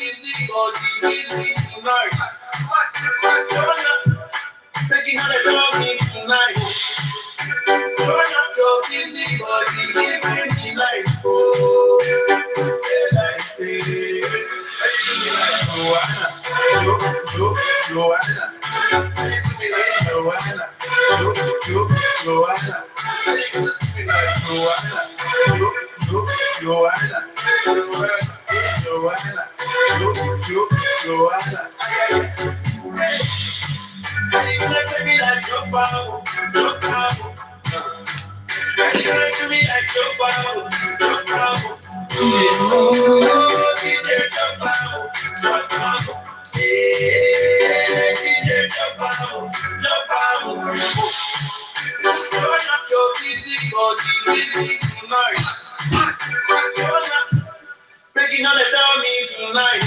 Easy body, easy tonight. Joanna, making her love me tonight. Joanna, your easy body, giving me life, oh, life, Joanna, Joanna, Joanna, Joanna, Joanna, Joanna, Joanna. You like me like your power, your power. You like me like your power, your power. Oh, DJ your power, your power. Yeah, DJ your power, your power. Turn up your busy body, busy tonight. Turn up. Making all the dummy tonight.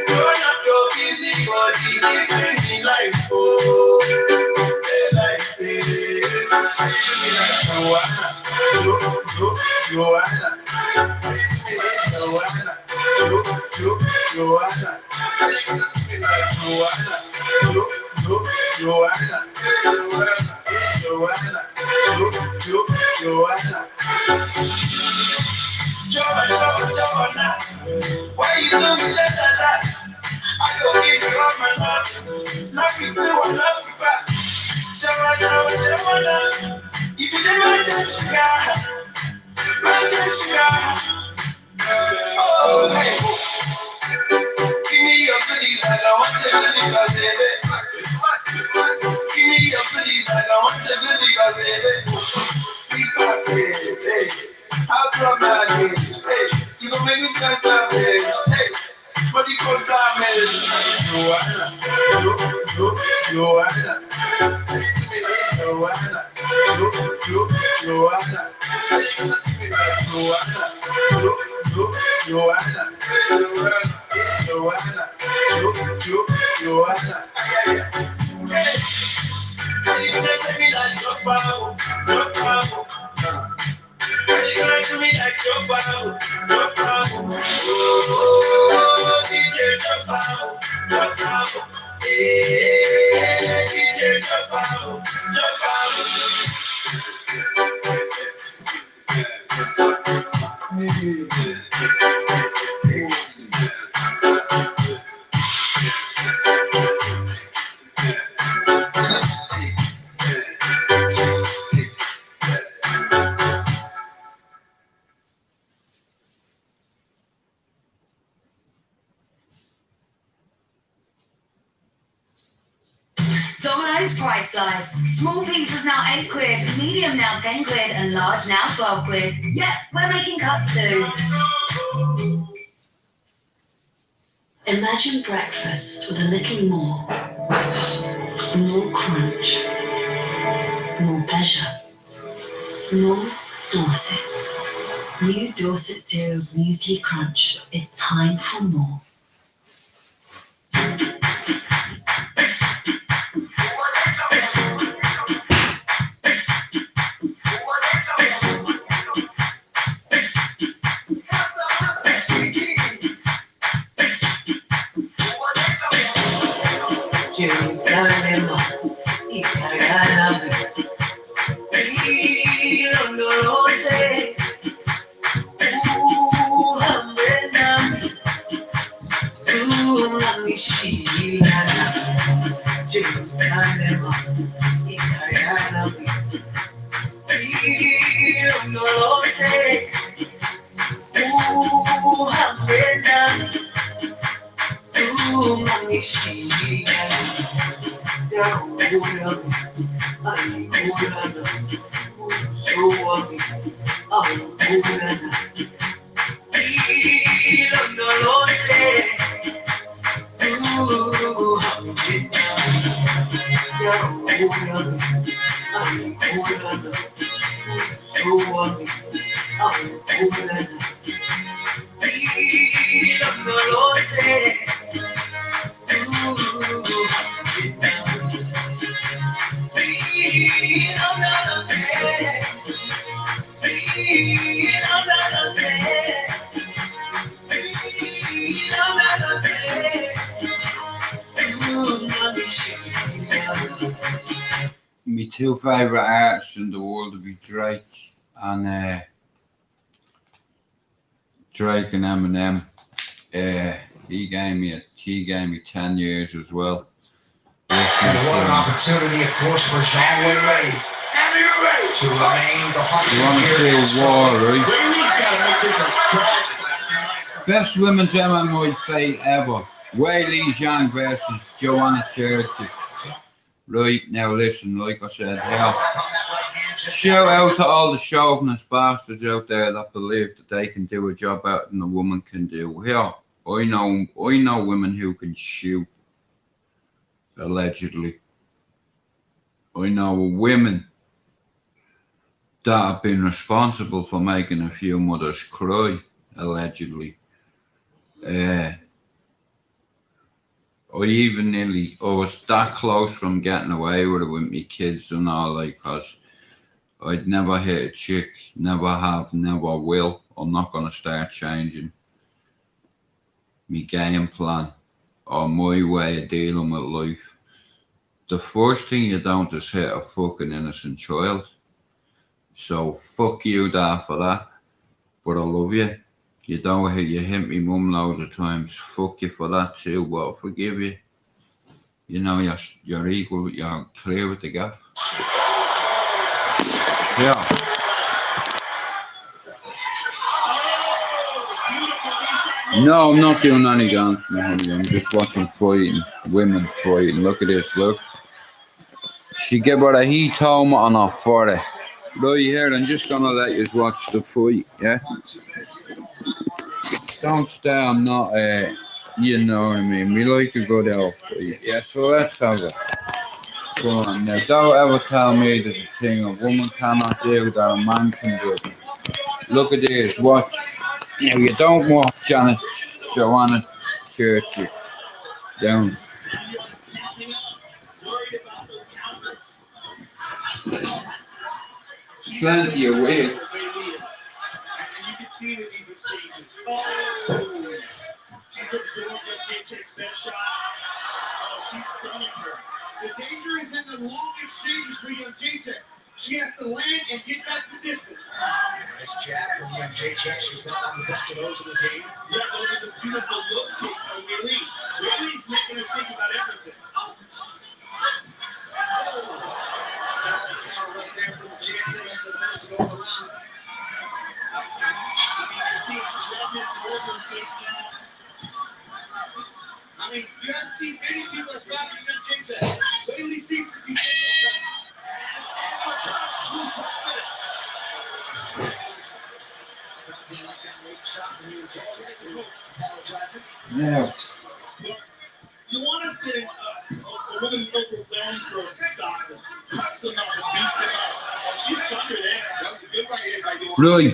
Turn up your busy body, giving me life, oh, life, Joanna, Joanna, Joanna, Joanna, Joanna. Joanna, why you do me just like that? I go give you all my love. Love you too, I love you back. Joanna, you be the man that you got. Man that you got. Oh, hey. Give me your goodie bag, I want your goodie bag, baby. Give me your goodie bag, I want your goodie bag, baby. Be back, baby. How come I age? Hey, you gon' make me turn savage. Hey, body goes damage. Joanna, Joanna, Joanna, Joanna, Joanna. Hey, you gonna take me like your power, your power. You like me like your power, your power. Oh, DJ your power, your power. Yeah, DJ your power, your Domino's price slice. Small pizzas now £8, medium now £10, and large now £12. Yep, we're making cuts too. Imagine breakfast with a little more crunch, more pleasure, more Dorset. New Dorset Cereals Muesli Crunch. It's time for more. two favourite artists in the world would be Drake and Eminem. He gave me 10 years as well. And what an opportunity, of course, for Jean Whaley to remain the war, right? Best women's MMA fight ever. Whaley Zhang versus Joanna Churchill. Right, now listen, like I said, shout out to all the chauvinist bastards out there that believe that they can do a job better than a woman can do. Yeah, I know women who can shoot, allegedly. I know women that have been responsible for making a few mothers cry, allegedly. I was that close from getting away with it with me kids and all, like, cause I'd never hit a chick, never have, never will. I'm not gonna start changing my game plan or my way of dealing with life. The first thing you don't is hit a fucking innocent child. So fuck you there for that. But I love you. You hit me mum loads of times. Fuck you for that too, but I'll forgive you. You know, you're equal, you're clear with the gaff. Yeah. No, I'm not doing any dancing, honey. I'm just watching fighting. Women fighting. Look at this, look. She gave her a heat home on her forehead. Right here, I'm just gonna let you watch the fight, yeah? Don't stay, I'm not, you know what I mean? We like a good out fight. Yeah, so let's have it. Go on now. Don't ever tell me there's a thing a woman cannot do that a man can do. Look at this, watch. Now you don't want Joanna Churchill down. Plenty of weight. She's absorbed JJ's best shots. Oh, she's stunning her. The danger is in the long exchanges for young JJ. She has to land and get back the distance. Nice jab from young JJ. She's not on the best of those in the game. Yeah, but it was a beautiful look kick from Willie. Willie's making her think about everything. Right there from the champion as the minutes go around. I mean, you haven't seen many people as fast as JJ. Bailey seems to be Yeah. Luana's been a woman overwhelmed for some style. Cuts them up and beats them up. She's under there. That was a good right here by Luana. Really?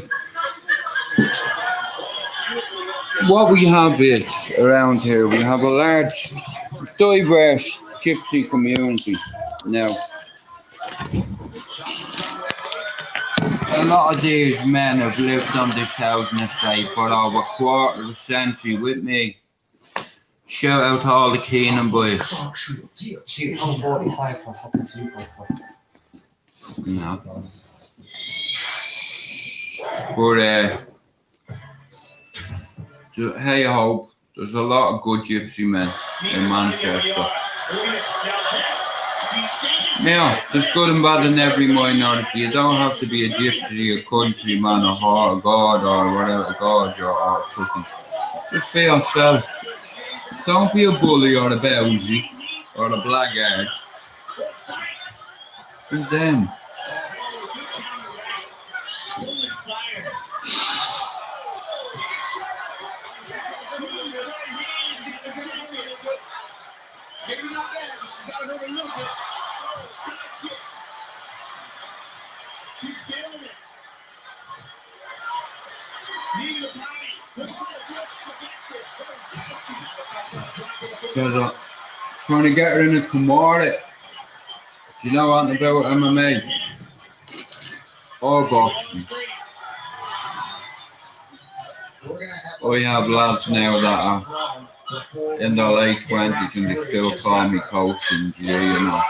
What we have is, around here, we have a large, diverse gypsy community. Now, a lot of these men have lived on this housing estate for over a quarter of a century with me. Shout out to all the Keenan boys. She 45 for fucking 2.5. No. But hey ho, there's a lot of good gypsy men in Manchester. Now, there's good and bad in every minority. You don't have to be a gypsy, a countryman, a heart of God, or whatever God you are. Fucking. Just be yourself. Don't be a bully or a bougie or a blackguard. Who's them? She's feeling it. Trying to get her in a Kimura. Do you know anything about MMA? Or boxing? I have lads now that are in their late 20s and they still call me coach and G, you know.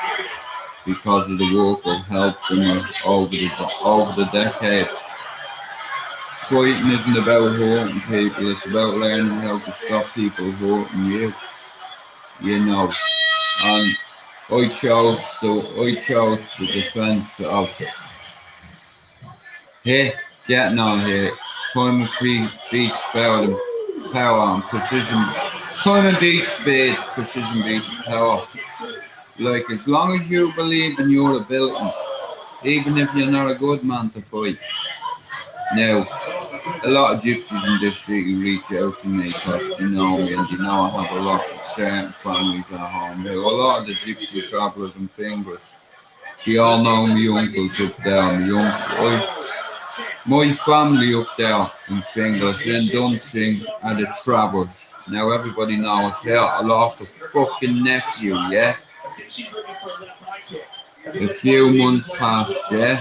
because of the work I've helped them over the decades. Fighting isn't about hurting people, it's about learning how to stop people hurting you. You know. And I chose the defence of here, getting on here. Time and beats power and precision. Time and beats speed, precision beats power. Like, as long as you believe in your ability, even if you're not a good man to fight. Now, a lot of gypsies in this city reach out to me because they know me and they know I have a lot of certain families at home. Now, a lot of the gypsy travellers and fingers, they all know me uncles up there, my family up there in Fingers, then Dunsing and the Travels. Now everybody knows how I lost a fucking nephew, yeah? A few months past, yeah?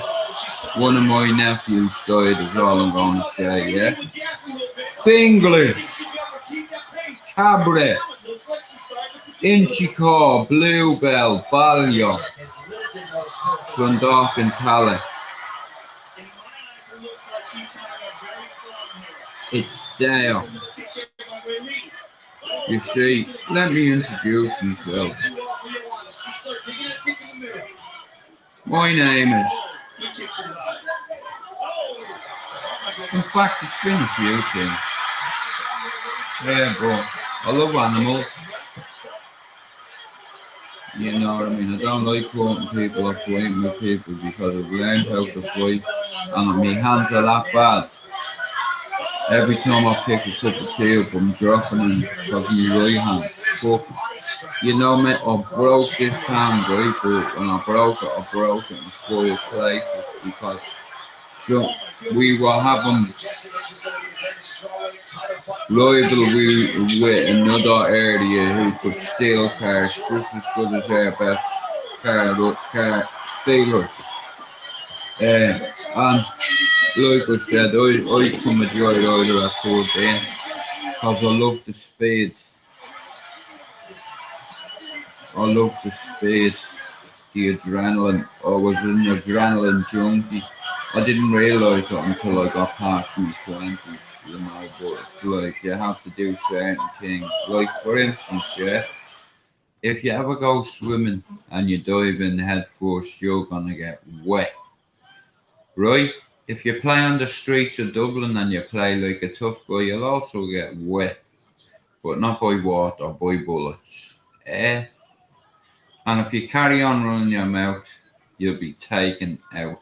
One of my nephews died, is all I'm going to say, yeah? Finglish, Cabaret, Inchicore, Bluebell, Balliol, Dundalk and Tally. It's there. You see, let me introduce myself. My name is... In fact, it's been a few things. Yeah, but I love animals. You know what I mean? I don't like hurting people or fighting with people because I've learned how to fight and my hands are that bad. Every time I pick a cup of tea up, I'm dropping it because my right hand. Fuck. You know me, I broke this hand, right? But when I broke it in 5 places because we were having rival with another area who could steal cars just as good as our best car stealers. And like I said, I come a joy rider at 14 because I love the speed. I love the speed, the adrenaline. I was an adrenaline junkie. I didn't realise it until I got past my 20s, you know, but it's like you have to do certain things. Like, for instance, yeah, if you ever go swimming and you dive in head first, you're gonna get wet, right? If you play on the streets of Dublin and you play like a tough guy, you'll also get wet, but not by water, by bullets. Eh? And if you carry on running your mouth, you'll be taken out.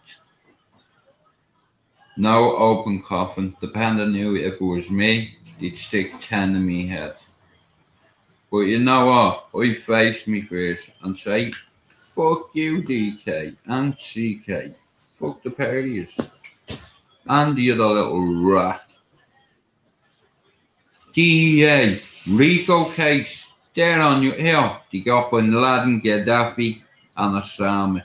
No open coffin, depending on if it was me, they'd stick 10 in me head. But you know what? I'd face me first and say, fuck you, DK and CK. Fuck the parties. And the other little rat. DEA, Rico case, they're on your hill. They got Bin Laden, Gaddafi, and Osama.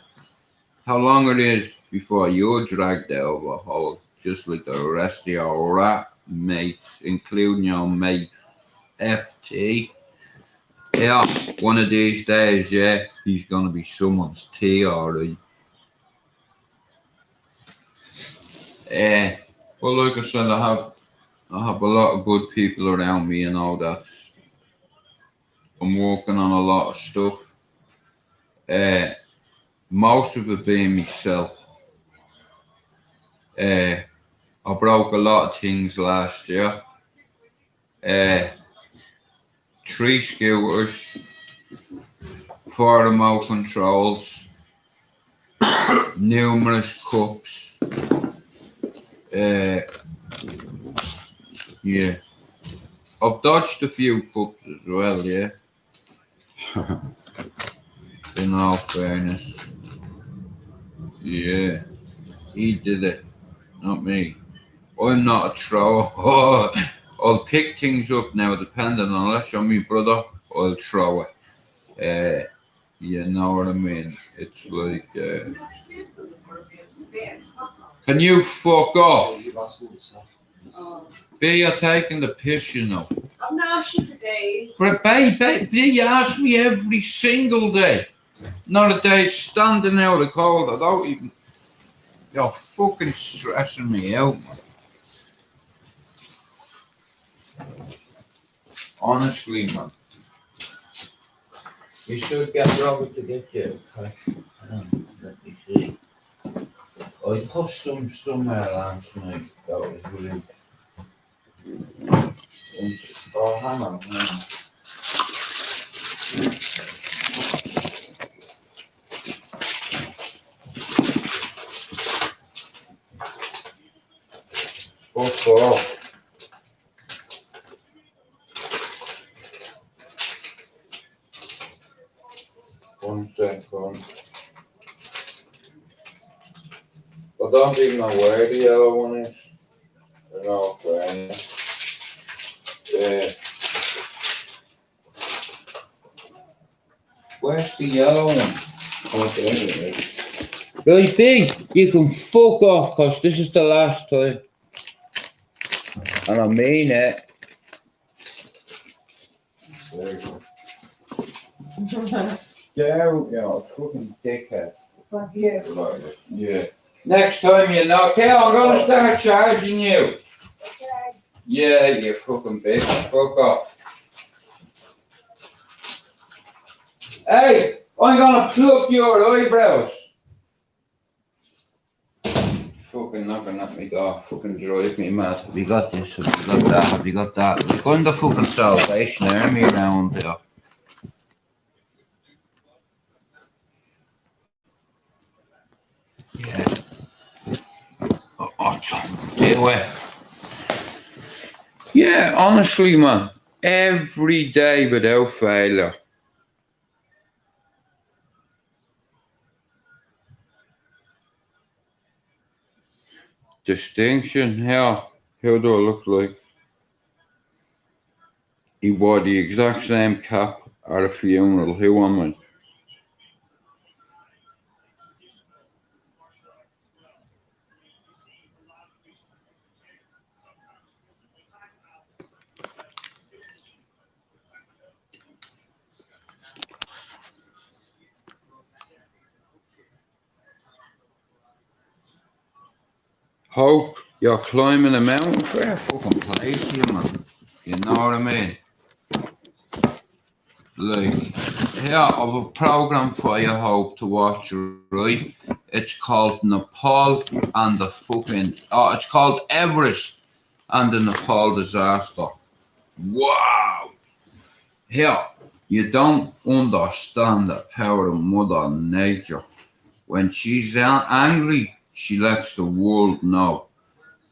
How long it is before you're dragged out of a hole, just like the rest of your rat mates, including your mate FT. Yeah, one of these days, yeah, he's gonna be someone's tea, alright. Well, like I said, I have a lot of good people around me, you know, that I'm working on a lot of stuff. Most of it being myself. I broke a lot of things last year. 3 scooters, 4 remote controls, numerous cups. Yeah. I've dodged a few cups as well, yeah. In all fairness. Yeah. He did it, not me. I'm not a thrower. I'll pick things up now, depending on unless you're my brother, I'll throw it. You know what I mean? It's like, can you fuck off? B, you're taking the piss, you know. I'm not asking for days. But B, you ask me every single day. Not a day standing out of the cold. I don't even. You're fucking stressing me out, man. Honestly, man. You should get Robert to get you. Okay. Let me see. I put some somewhere last night that was really. Oh, hang on. Fuck off. One second. I don't even know where the yellow one is. I don't know where. Where's the yellow one? Oh, there it is. Right, Big, you can fuck off, cause this is the last time. And I mean it. There you go. There we go, fucking dickhead. Fuck you. Yeah. Next time you knock out, I'm gonna start charging you. Okay. Yeah, you fucking bitch. Fuck off. Hey, I'm gonna pluck your eyebrows. Fucking knocking at me door. Fucking drive me mad. Have you got this? Have you got that? Have you got that? There's going the fucking Salvation Army around here. Yeah. Do it. Yeah, honestly, man. Every day without failure. Distinction, how do I look like? He wore the exact same cap at a funeral. Who am I? Hope you're climbing a mountain. Fair fucking place here, man. You know what I mean? Like, here I've a program for you, Hope, to watch, right? It's called Nepal and the fucking. Oh, it's called Everest and the Nepal disaster. Wow! Here, you don't understand the power of Mother Nature. When she's angry, she lets the world know.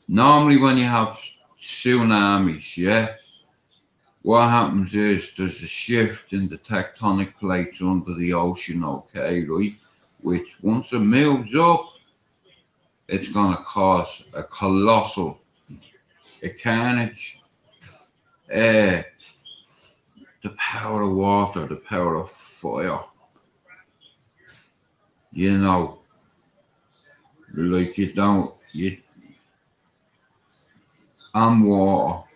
Normally, when you have tsunamis, yeah, what happens is there's a shift in the tectonic plates under the ocean, okay, right? Which, once it moves up, it's gonna cause a colossal carnage. The power of water, the power of fire. You know, like and water,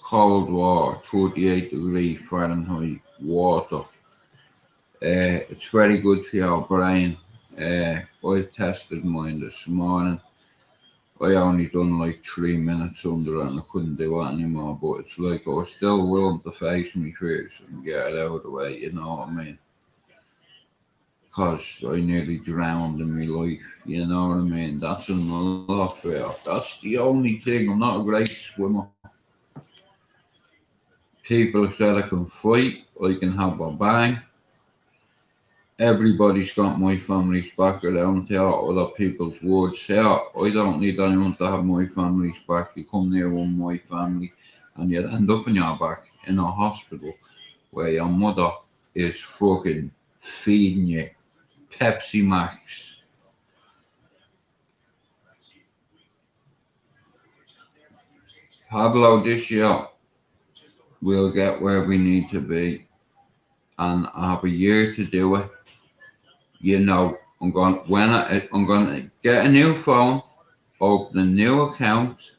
cold water, 38 degrees Fahrenheit water. It's very good for your brain. I tested mine this morning. I only done like 3 minutes under it and I couldn't do it anymore, but it's like I was still willing to face me fears and get it out of the way, you know what I mean? Because I nearly drowned in my life, you know what I mean? That's another fear. That's the only thing. I'm not a great swimmer. People have said I can fight, I can have a bang. Everybody's got my family's back around here, other people's words here. I don't need anyone to have my family's back. You come near one my family and you'll end up on your back in a hospital where your mother is fucking feeding you Pepsi Max. Pablo, this year we'll get where we need to be and I have a year to do it. You know, I'm gonna get a new phone, open a new account.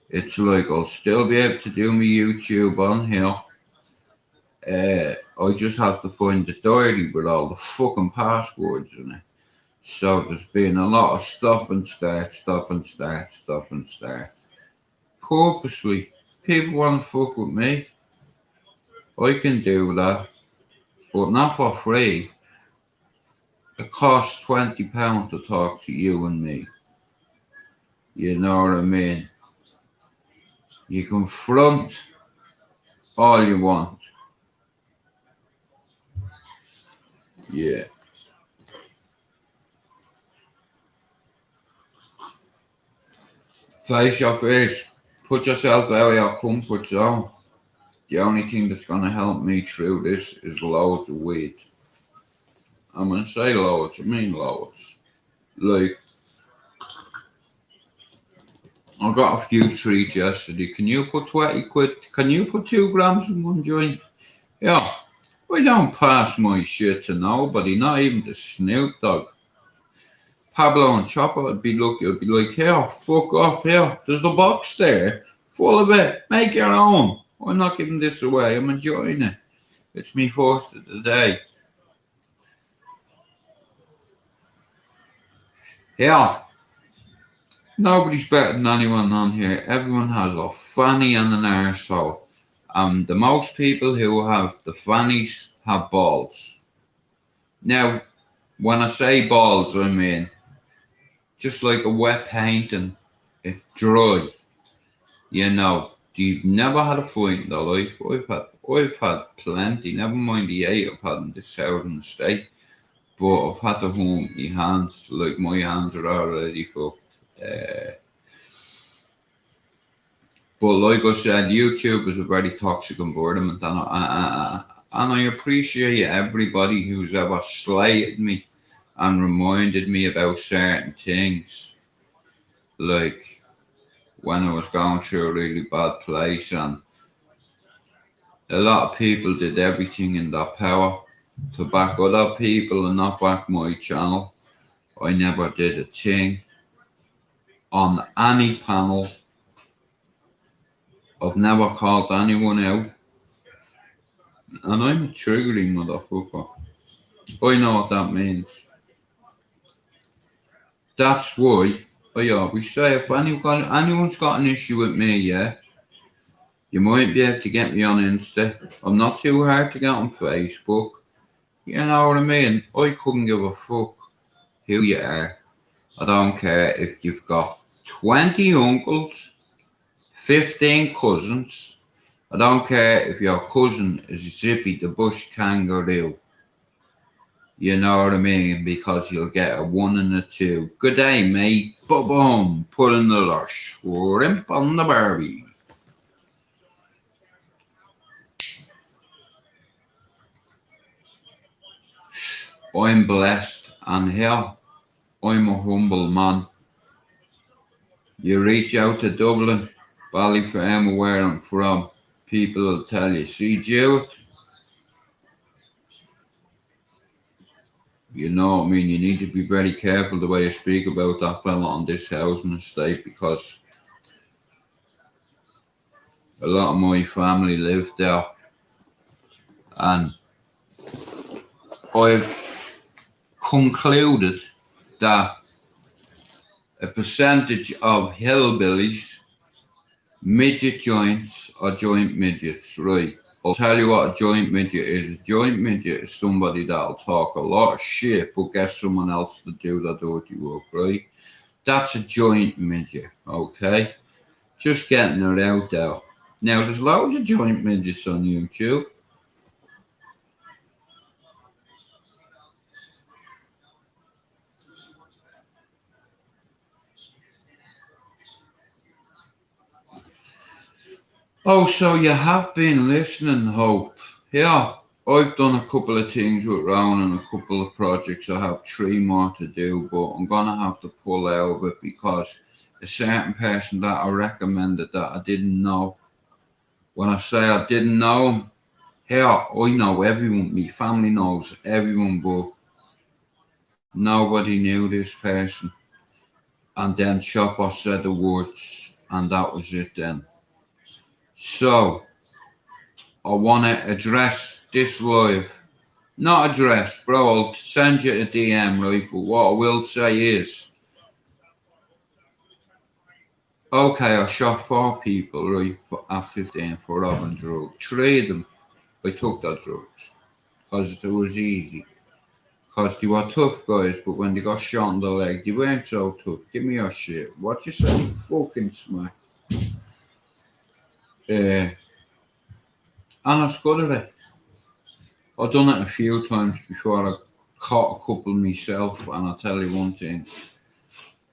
It's like I'll still be able to do my YouTube on here. I just have to find the diary with all the fucking passwords in it. So there's been a lot of stop and start, stop and start, stop and start. Purposely, people want to fuck with me. I can do that, but not for free. It costs £20 to talk to you and me. You know what I mean? You can front all you want. Yeah. Face your face. Put yourself out of your comfort zone. The only thing that's going to help me through this is loads of weed. I'm going to say loads, I mean loads. Like, I got a few treats yesterday. Can you put 20 quid? Can you put 2 grams in one joint? Yeah. I don't pass my shit to nobody, not even the Snoop Dogg. Pablo and Chopper would be like, here, fuck off, here. There's a box there, full of it. Make your own. I'm not giving this away. I'm enjoying it. It's me first of the day. Yeah. Nobody's better than anyone on here. Everyone has a fanny and an arsehole. The most people who have the fannies have balls. Now, when I say balls, I mean just like a wet painting, it's dry. You know, you've never had a fight in their life. I've had plenty. Never mind the 8 I've had in this house in the state. But I've had to hold my hands. Like my hands are already fucked. But like I said, YouTube is a very toxic environment, and I appreciate everybody who's ever slated me and reminded me about certain things. Like when I was going through a really bad place, and a lot of people did everything in their power to back other people and not back my channel. I never did a thing on any panel. I've never called anyone out. And I'm a triggering motherfucker. I know what that means. That's why I always say, if anyone's got an issue with me, yeah, you might be able to get me on Insta. I'm not too hard to get on Facebook. You know what I mean? I couldn't give a fuck who you are. I don't care if you've got 20 uncles, 15 cousins. I don't care if your cousin is Zippy the bush kangaroo. You know what I mean? Because you'll get a 1 and a 2. Good day, mate. Boom. Put another shrimp on the barbie. I'm blessed, and here I'm a humble man. You reach out to Dublin, Ballyfermot, where I'm from, people will tell you, see Jewett? You know what I mean? You need to be very careful the way you speak about that fella on this housing estate, because a lot of my family lived there, and I've concluded that a percentage of hillbillies, midget joints, or joint midgets, right? I'll tell you what a joint midget is. A joint midget is somebody that'll talk a lot of shit but get someone else to do the dirty work, right? That's a joint midget, okay? Just getting it out there. Now, there's loads of joint midgets on YouTube. Oh, so you have been listening, Hope. Yeah, I've done a couple of things with Rowan and a couple of projects. I have 3 more to do, but I'm going to have to pull out of it because a certain person that I recommended that I didn't know. When I say I didn't know him, here, I know everyone. My family knows everyone, but nobody knew this person. And then Chopper said the words, and that was it then. So, I want to address this live. Not address, bro. I'll send you a DM, right? But what I will say is, okay, I shot 4 people, right, at 15 for robbing drugs. 3 of them, I took the drugs because it was easy. Because they were tough guys, but when they got shot in the leg, they weren't so tough. Give me your shit. What you say? Fucking smack. And I was good at it. I've done it a few times before. I caught a couple myself, and I'll tell you one thing.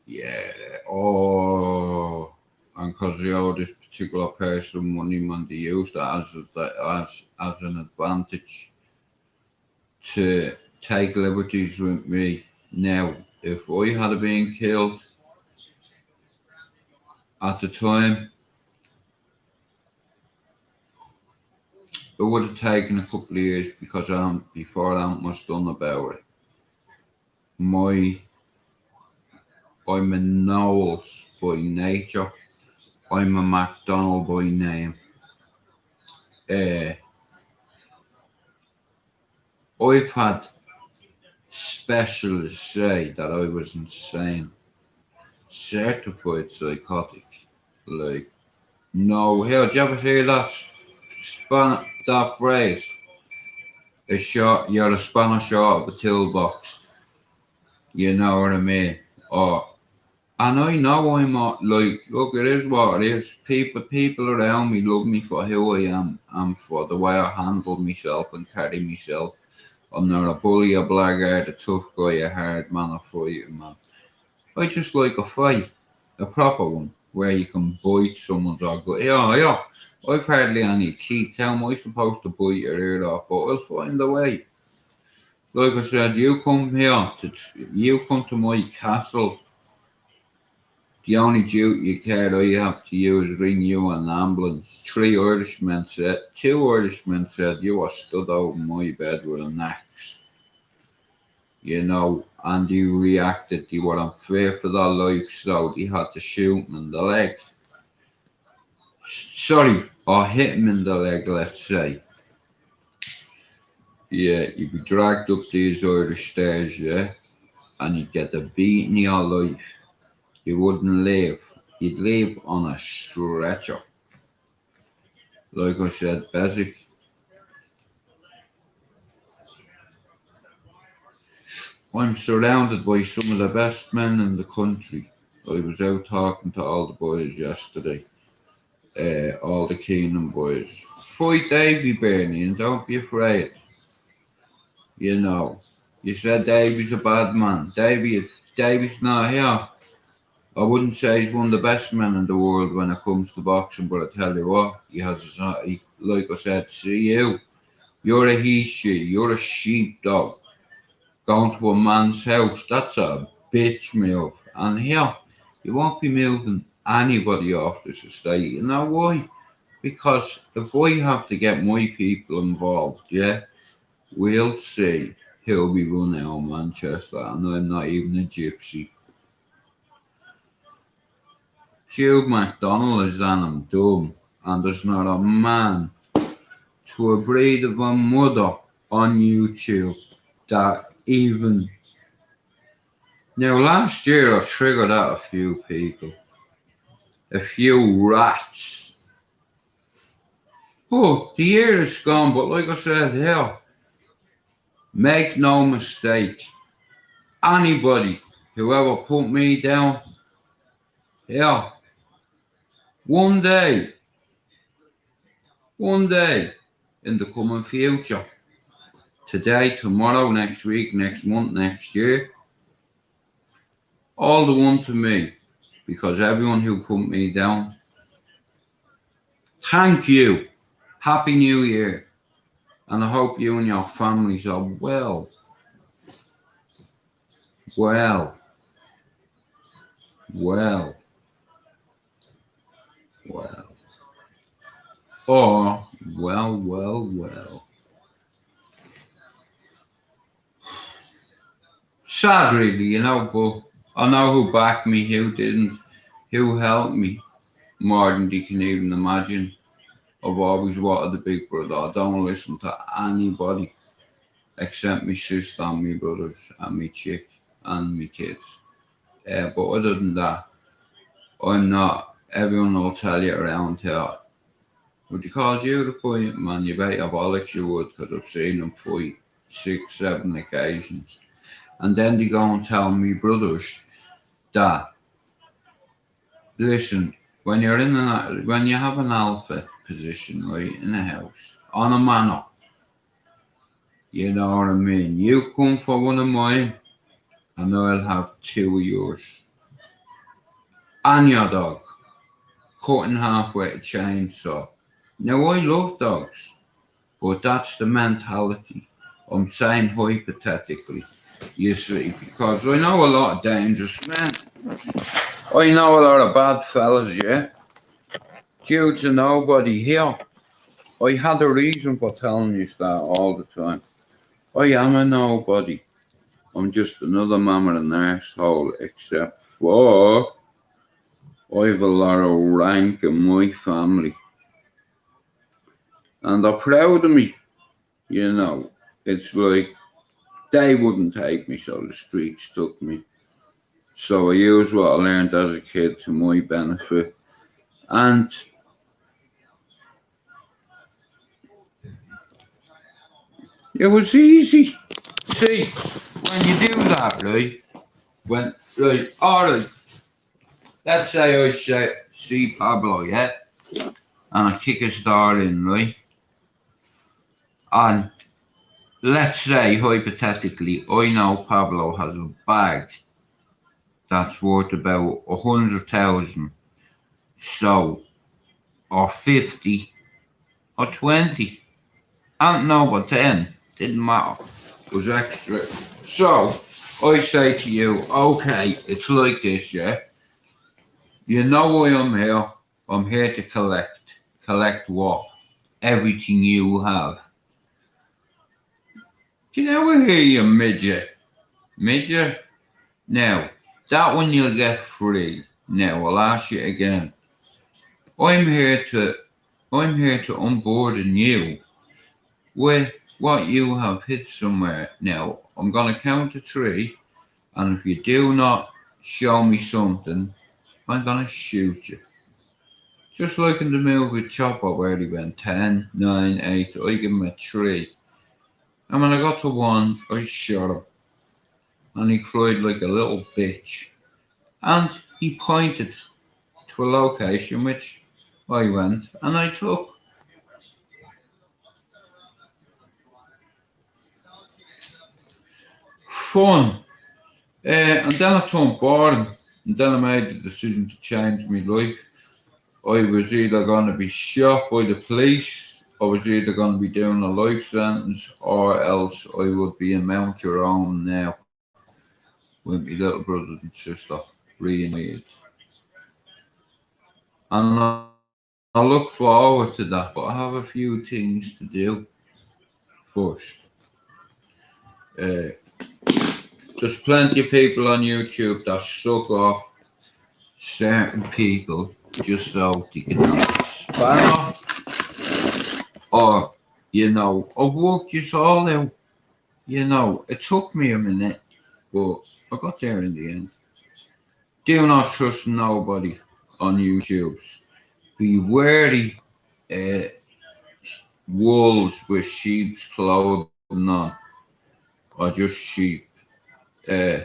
Yeah, oh, and because they owe this particular person money, man, they use that as an advantage to take liberties with me. Now, if I had been killed at the time, it would have taken a couple of years because before that was done about it. I'm a Knowles by nature. I'm a McDonald by name. I've had specialists say that I was insane. Certified psychotic. Like, no, hell, did you ever hear that phrase? You're a spanner short of a toolbox. You know what I mean? And I know I'm not, like, look, it is what it is. People around me love me for who I am and for the way I handle myself and carry myself. I'm not a bully, a blackguard, a tough guy, a hard man, a fighting man. I just like a fight, a proper one, where you can bite someone's or go, yeah, I've hardly any teeth. How am I supposed to bite your ear off? But I'll find a way. Like I said, you come to my castle. The only duty card I have to use is ring you an ambulance. 2 Irishmen said you were stood over my bed with an axe. You know, and he reacted. They were unfair for their life, so they had to shoot him in the leg. Sorry, or hit him in the leg, let's say. Yeah, you'd be dragged up these Irish stairs, yeah, and you'd get a beating your life. You wouldn't live. You'd live on a stretcher. Like I said, basic. I'm surrounded by some of the best men in the country. I was out talking to all the boys yesterday. All the Keenan boys. Fight Davy, Bernie, and don't be afraid. You know, you said Davy's a bad man. Davy's not here. I wouldn't say he's one of the best men in the world when it comes to boxing, but I tell you what, like I said, see you. You're a she, you're a sheepdog. Going to a man's house, that's a bitch move. And here, you won't be moving anybody off this estate. You know why? Because if I have to get my people involved, yeah, we'll see who'll be running on Manchester, and I'm not even a gypsy. Hugh MacDonald is an I'm dumb, and there's not a man to a breed of a mother on YouTube that even. Now, last year I triggered out a few people, a few rats. Oh, the year is gone, but like I said, hell, make no mistake, anybody who ever put me down, hell, one day in the coming future, today, tomorrow, next week, next month, next year, all the one to me, because everyone who put me down, thank you, Happy New Year, and I hope you and your families are well, oh, well. Sad really, you know, but I know who backed me, who didn't, who helped me more than you can even imagine. I've always wanted a big brother. I don't listen to anybody except my sister and my brothers and my chick and my kids. But other than that, I'm not. Everyone will tell you around here. Would you call you the point, man? You bet your bollocks you would, because I've seen them fight 6, 7 occasions. And then they go and tell me brothers that, listen, when you're when you have an alpha position, right, in a house, on a manor, you know what I mean? You come for one of mine, and I'll have 2 of yours. And your dog, cut in half with a chainsaw. Now, I love dogs, but that's the mentality. I'm saying hypothetically, you see, because I know a lot of dangerous men. I know a lot of bad fellas, yeah? Due to nobody here. I had a reason for telling you that all the time. I am a nobody. I'm just another mamma and asshole, except for I've a lot of rank in my family. And they're proud of me, you know. It's like they wouldn't take me, so the streets took me. So I use what I learned as a kid to my benefit. And it was easy. See, when you do that, right? Alright, let's say see Pablo, yeah? And I kick his door in, right? And let's say, hypothetically, I know Pablo has a bag that's worth about 100,000. So, or 50, or 20. I don't know, but 10. Didn't matter. It was extra. So, I say to you, okay, it's like this, yeah? You know why I'm here. I'm here to collect. Collect what? Everything you have. Can you ever hear you, midget? Midget? Now, that one you'll get free. Now, I'll ask you again. I'm here to unburden you with what you have hid somewhere. Now, I'm gonna count to 3, and if you do not show me something, I'm gonna shoot you. Just like in the movie Chopper where he went 10, 9, 8, I give him a 3. And when I got to 1, I shot him. And he cried like a little bitch. And he pointed to a location which I went and I took. Fun. And then it turned boring. And then I made the decision to change my life. I was either going to be shot by the police, I was either going to be doing a life sentence, or else I would be in Mount Jerome now with my little brother and sister reunited. And I look forward to that, but I have a few things to do first. Uh, there's plenty of people on YouTube that suck off certain people just so they can have a spanner. Or, I've worked this all out. It took me a minute, but I got there in the end. Do not trust nobody on YouTube. Be wary uh, wolves with sheep's clothing on, or just sheep. Uh,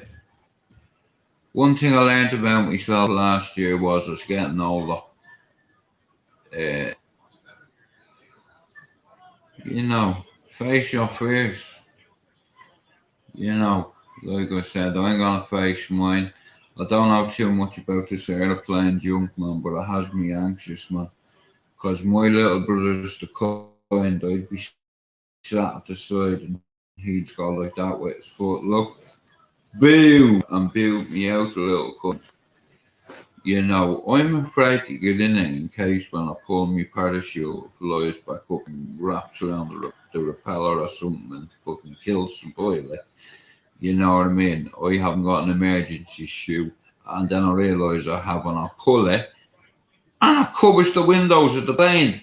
One thing I learned about myself last year was I was getting older. Uh, Face your fears. Like I said, I ain't gonna face mine. I don't know too much about this airplane junk, man, but it has me anxious, man. Because my little brother's the kind, I'd be sat at the side and he'd go like that with his foot, look, boom, and build me out a little cunt. I'm afraid to get in it in case when I pull my parachute, it flies back up and wraps around the repeller or something and fucking kills some pilot. You know what I mean? I haven't got an emergency chute, and then I realise I have, and I pull it, and it covers the windows of the plane.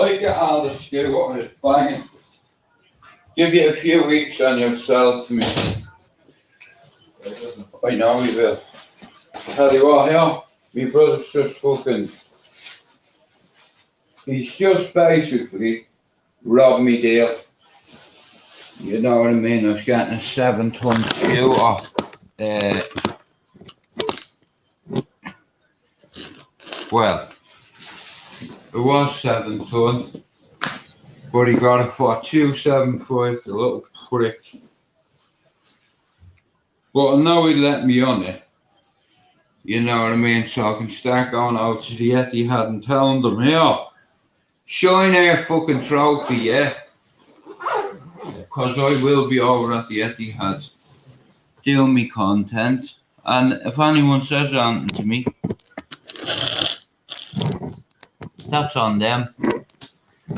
like it, all the skill what it's banging. Give you a few weeks and you'll sell to me. I know he will. Tell you what, here, my brother's just fucking. He's just basically robbed me deal. You know what I mean? I was getting a 7-ton scooter. Well, it was 7 ton, but he got it for 275, the little prick. But I know he let me on it. You know what I mean? So I can start going out to the Etihad and telling them, here, shine our fucking trophy, yeah? Because I will be over at the Etihad doing me content. And if anyone says anything to me, that's on them.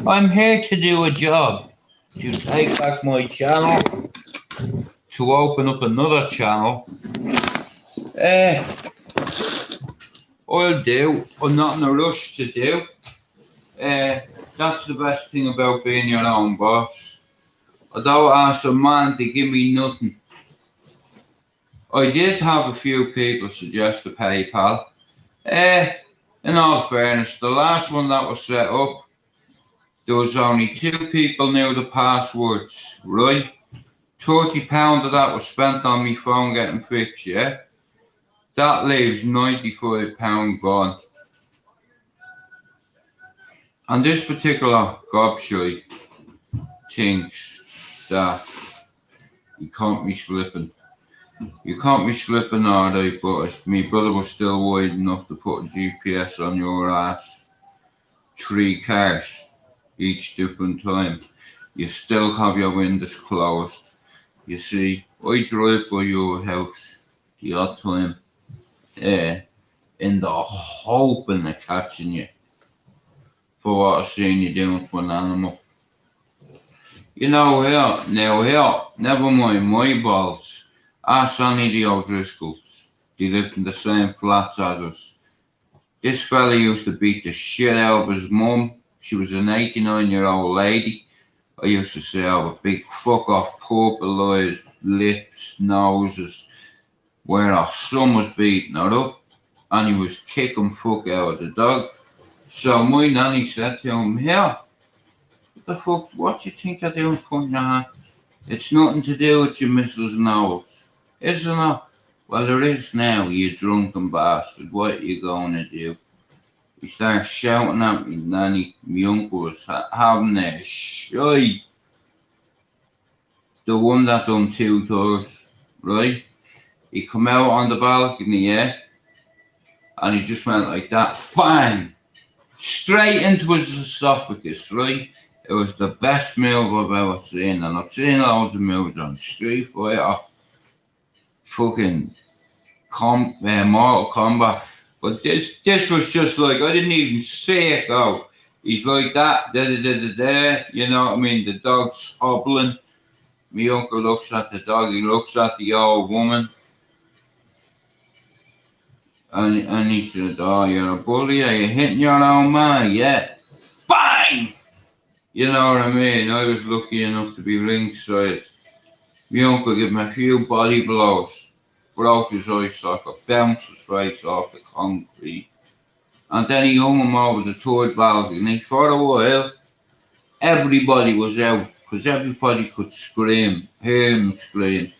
I'm here to do a job, to take back my channel, to open up another channel. I'll do. I'm not in a rush to do. That's the best thing about being your own boss. I don't ask a man to give me nothing. I did have a few people suggest a PayPal. In all fairness, the last one that was set up, there was only 2 people knew the passwords, right? £30 of that was spent on my phone getting fixed, yeah? That leaves £95 gone. And this particular gobshite thinks that you can't be slipping. You can't be slipping, alright, but if my brother was still wide enough to put a GPS on your ass, 3 cars, each different time, you still have your windows closed. You see, I drive by your house the odd time, in the hoping of catching you for what I've seen you doing to an animal. You know, here, never mind my balls. Ask any of the O'Driscolls. They lived in the same flats as us. This fella used to beat the shit out of his mum. She was an 89-year-old lady. I used to say, oh, a big fuck off, purple eyes, lips, noses, where our son was beating her up, and he was kicking fuck out of the dog. So my nanny said to him, here, what the fuck, what do you think you're doing pointing your hand? It's nothing to do with your Mrs. Knowles, isn't it? Well, there is now, you drunken bastard. What are you going to do? He started shouting at me, nanny. My uncle was having a shy. The one that done 2 tours, right? He come out on the balcony, yeah? And he just went like that, bang! Straight into his esophagus, right? It was the best move I've ever seen, and I've seen loads of moves on Street Fighter, fucking Mortal Kombat, but this was just like, I didn't even see it go. He's like that, you know what I mean? The dog's hobbling. My uncle looks at the dog, he looks at the old woman, and he said, oh, you're a bully, are you hitting your own man? Yeah. Bang! You know what I mean? I was lucky enough to be ringside. My uncle gave me a few body blows, broke his eye socket, bounced his face off the concrete, and then he hung him over the 3rd balcony. For a while, everybody was out, because everybody could scream, hear him scream,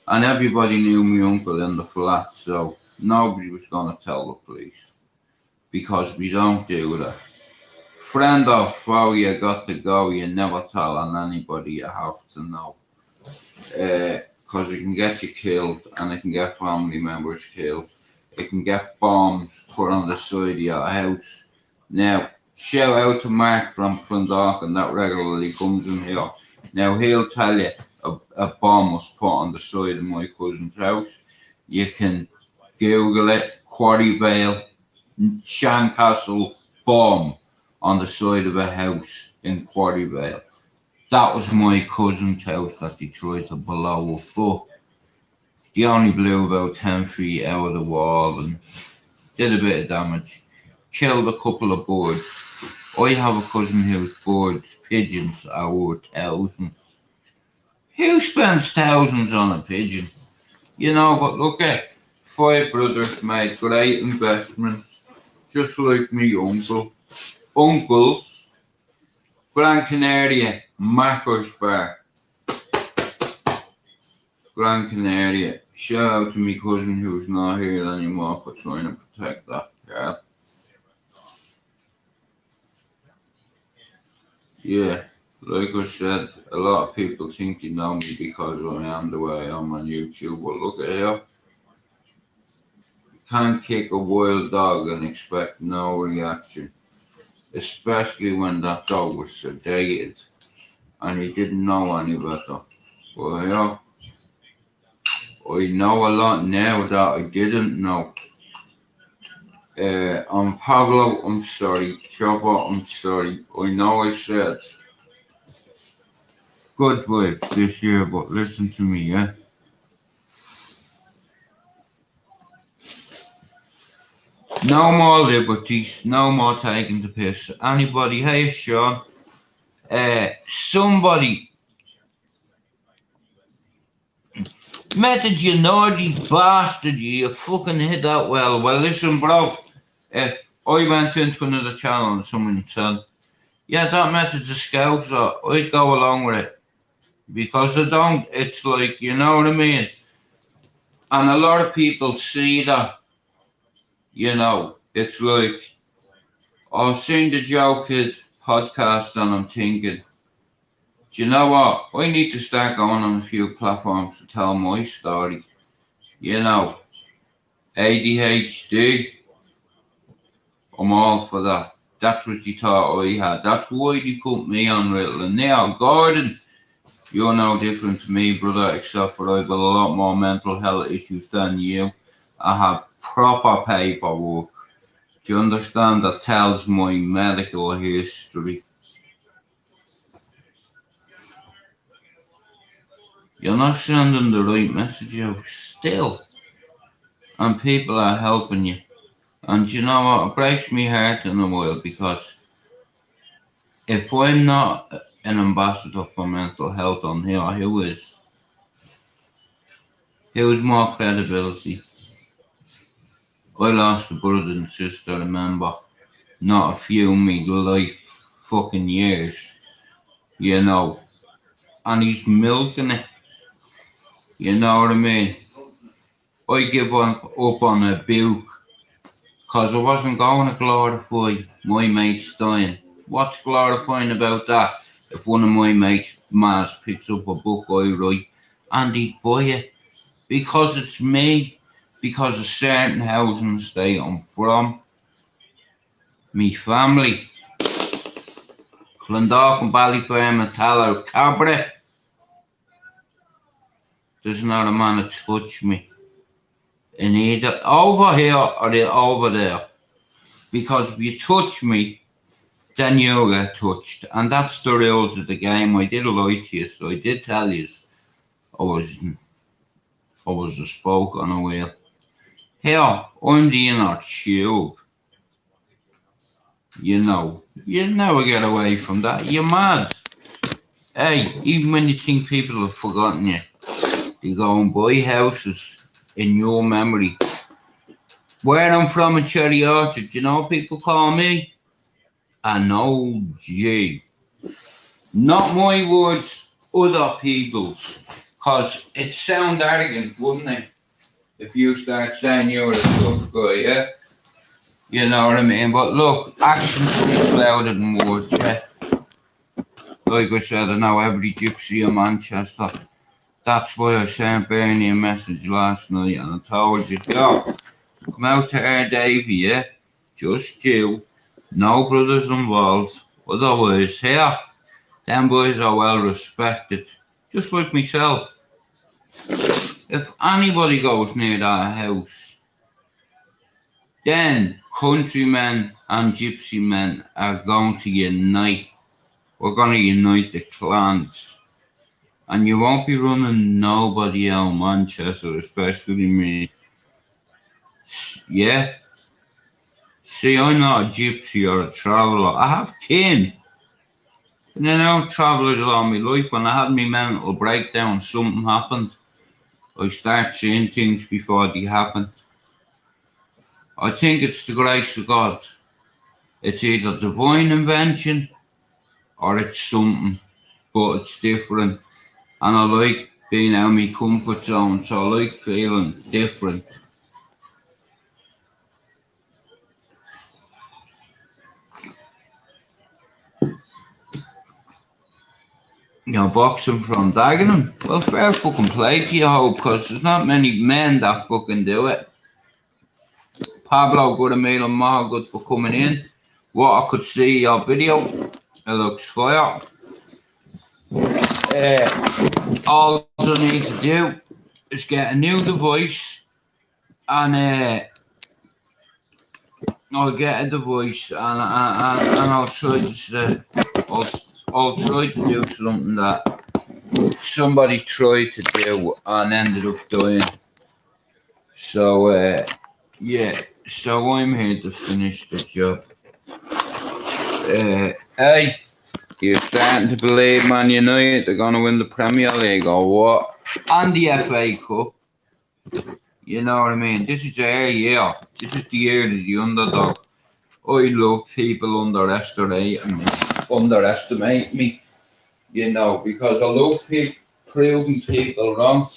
and everybody knew my uncle in the flat, so nobody was going to tell the police, because we don't do that. Friend or foe, you got to go, you never tell on anybody, you have to know. Because it can get you killed, and it can get family members killed. It can get bombs put on the side of your house. Now, shout out to Mark from Clondalkin that regularly comes in here. Now, he'll tell you a bomb was put on the side of my cousin's house. You can Google it, Quarryvale, Shandcastle bomb on the side of a house in Quarryvale. That was my cousin's house that they tried to blow up, but they only blew about 10 feet out of the wall and did a bit of damage. Killed a couple of birds, I have a cousin whose birds, pigeons are worth thousands. Who spends thousands on a pigeon? You know, but look at five brothers made great investments, just like me uncles, Gran Canaria, Macros Bar, Gran Canaria. Shout out to me cousin who's not here anymore for trying to protect that girl. Yeah, like I said, a lot of people think they know me because I am the way I am on YouTube, but look at here. You can't kick a wild dog and expect no reaction, especially when that dog was sedated and he didn't know any better. Well, yeah, I know a lot now that I didn't know. I'm Pablo, I'm sorry. Chopper, I'm sorry. I know I said good vibes this year, but listen to me, yeah? No more liberties, no more taking the piss. Anybody, hey Sean, somebody, method you naughty bastard, you fucking hit that well. Well, listen, bro, if I went into another channel and someone said, yeah, that method's a scout, so I'd go along with it. Because I don't, it's like, you know what I mean? And a lot of people see that, you know, it's like, I've seen the Joe Kid podcast and I'm thinking, do you know what? I need to start going on a few platforms to tell my story. You know, ADHD, I'm all for that. That's what you thought I had. That's why they put me on Ritalin. Now, Gordon, you're no different to me, brother, except for I've got a lot more mental health issues than you. I have proper paperwork. Do you understand? That tells my medical history. You're not sending the right message out still. And people are helping you. And you know what? It breaks me heart in a while because if I'm not an ambassador for mental health on here, who is? Who is more credibility? I lost a brother and sister, remember? Not a few me life fucking years, you know. And he's milking it. You know what I mean? I give up on a book because I wasn't going to glorify my mate's dying. What's glorifying about that? If one of my mates picks up a book I write and he'd buy it because it's me, because of certain housing estate I'm from, me family, Clondalk and Ballyferm and Tallow Cabaret. There's not a man that touched me in either over here or over there. Because if you touch me, then you'll get touched. And that's the rules of the game. I did lie to you, so I did tell you I was a spoke on a wheel. Here, I'm the inner tube. You know, you never get away from that. You're mad. Hey, even when you think people have forgotten you, they go and buy houses in your memory. Where I'm from in Cherry Orchard, you know what people call me? An OG. Not my words, other people's. Because it sound arrogant, wouldn't it? If you start saying you're a tough guy, yeah? You know what I mean? But look, action speaks louder than words, yeah? Like I said, I know every gypsy in Manchester. That's why I sent Bernie a message last night and I told you, yo, come out to Air Davy, yeah? Just you. No brothers involved. Otherwise, here, them boys are well respected. Just like myself. If anybody goes near that house, then countrymen and gypsy men are going to unite. We're going to unite the clans. And you won't be running nobody out of Manchester, especially me. Yeah? See, I'm not a gypsy or a traveller. I have kin. And then I travelled all my life. When I had my mental breakdown, something happened. I start seeing things before they happen. I think it's the grace of God. It's either divine invention or it's something, but it's different. And I like being out of my comfort zone, so I like feeling different. You know, boxing from Dagenham. Well, fair fucking play to you, hope, because there's not many men that fucking do it. Pablo, good a meal and more, good for coming in. What I could see your video, it looks fire. All I need to do is get a new device and I'll get a device and I'll try to I'll try to do something that somebody tried to do and ended up doing. So yeah, so I'm here to finish the job. Hey, you're starting to believe Man United are gonna win the Premier League or what? And the FA Cup. You know what I mean? This is our year. This is the year of the underdog. I love people underestimate me, you know, because I love proving people wrong.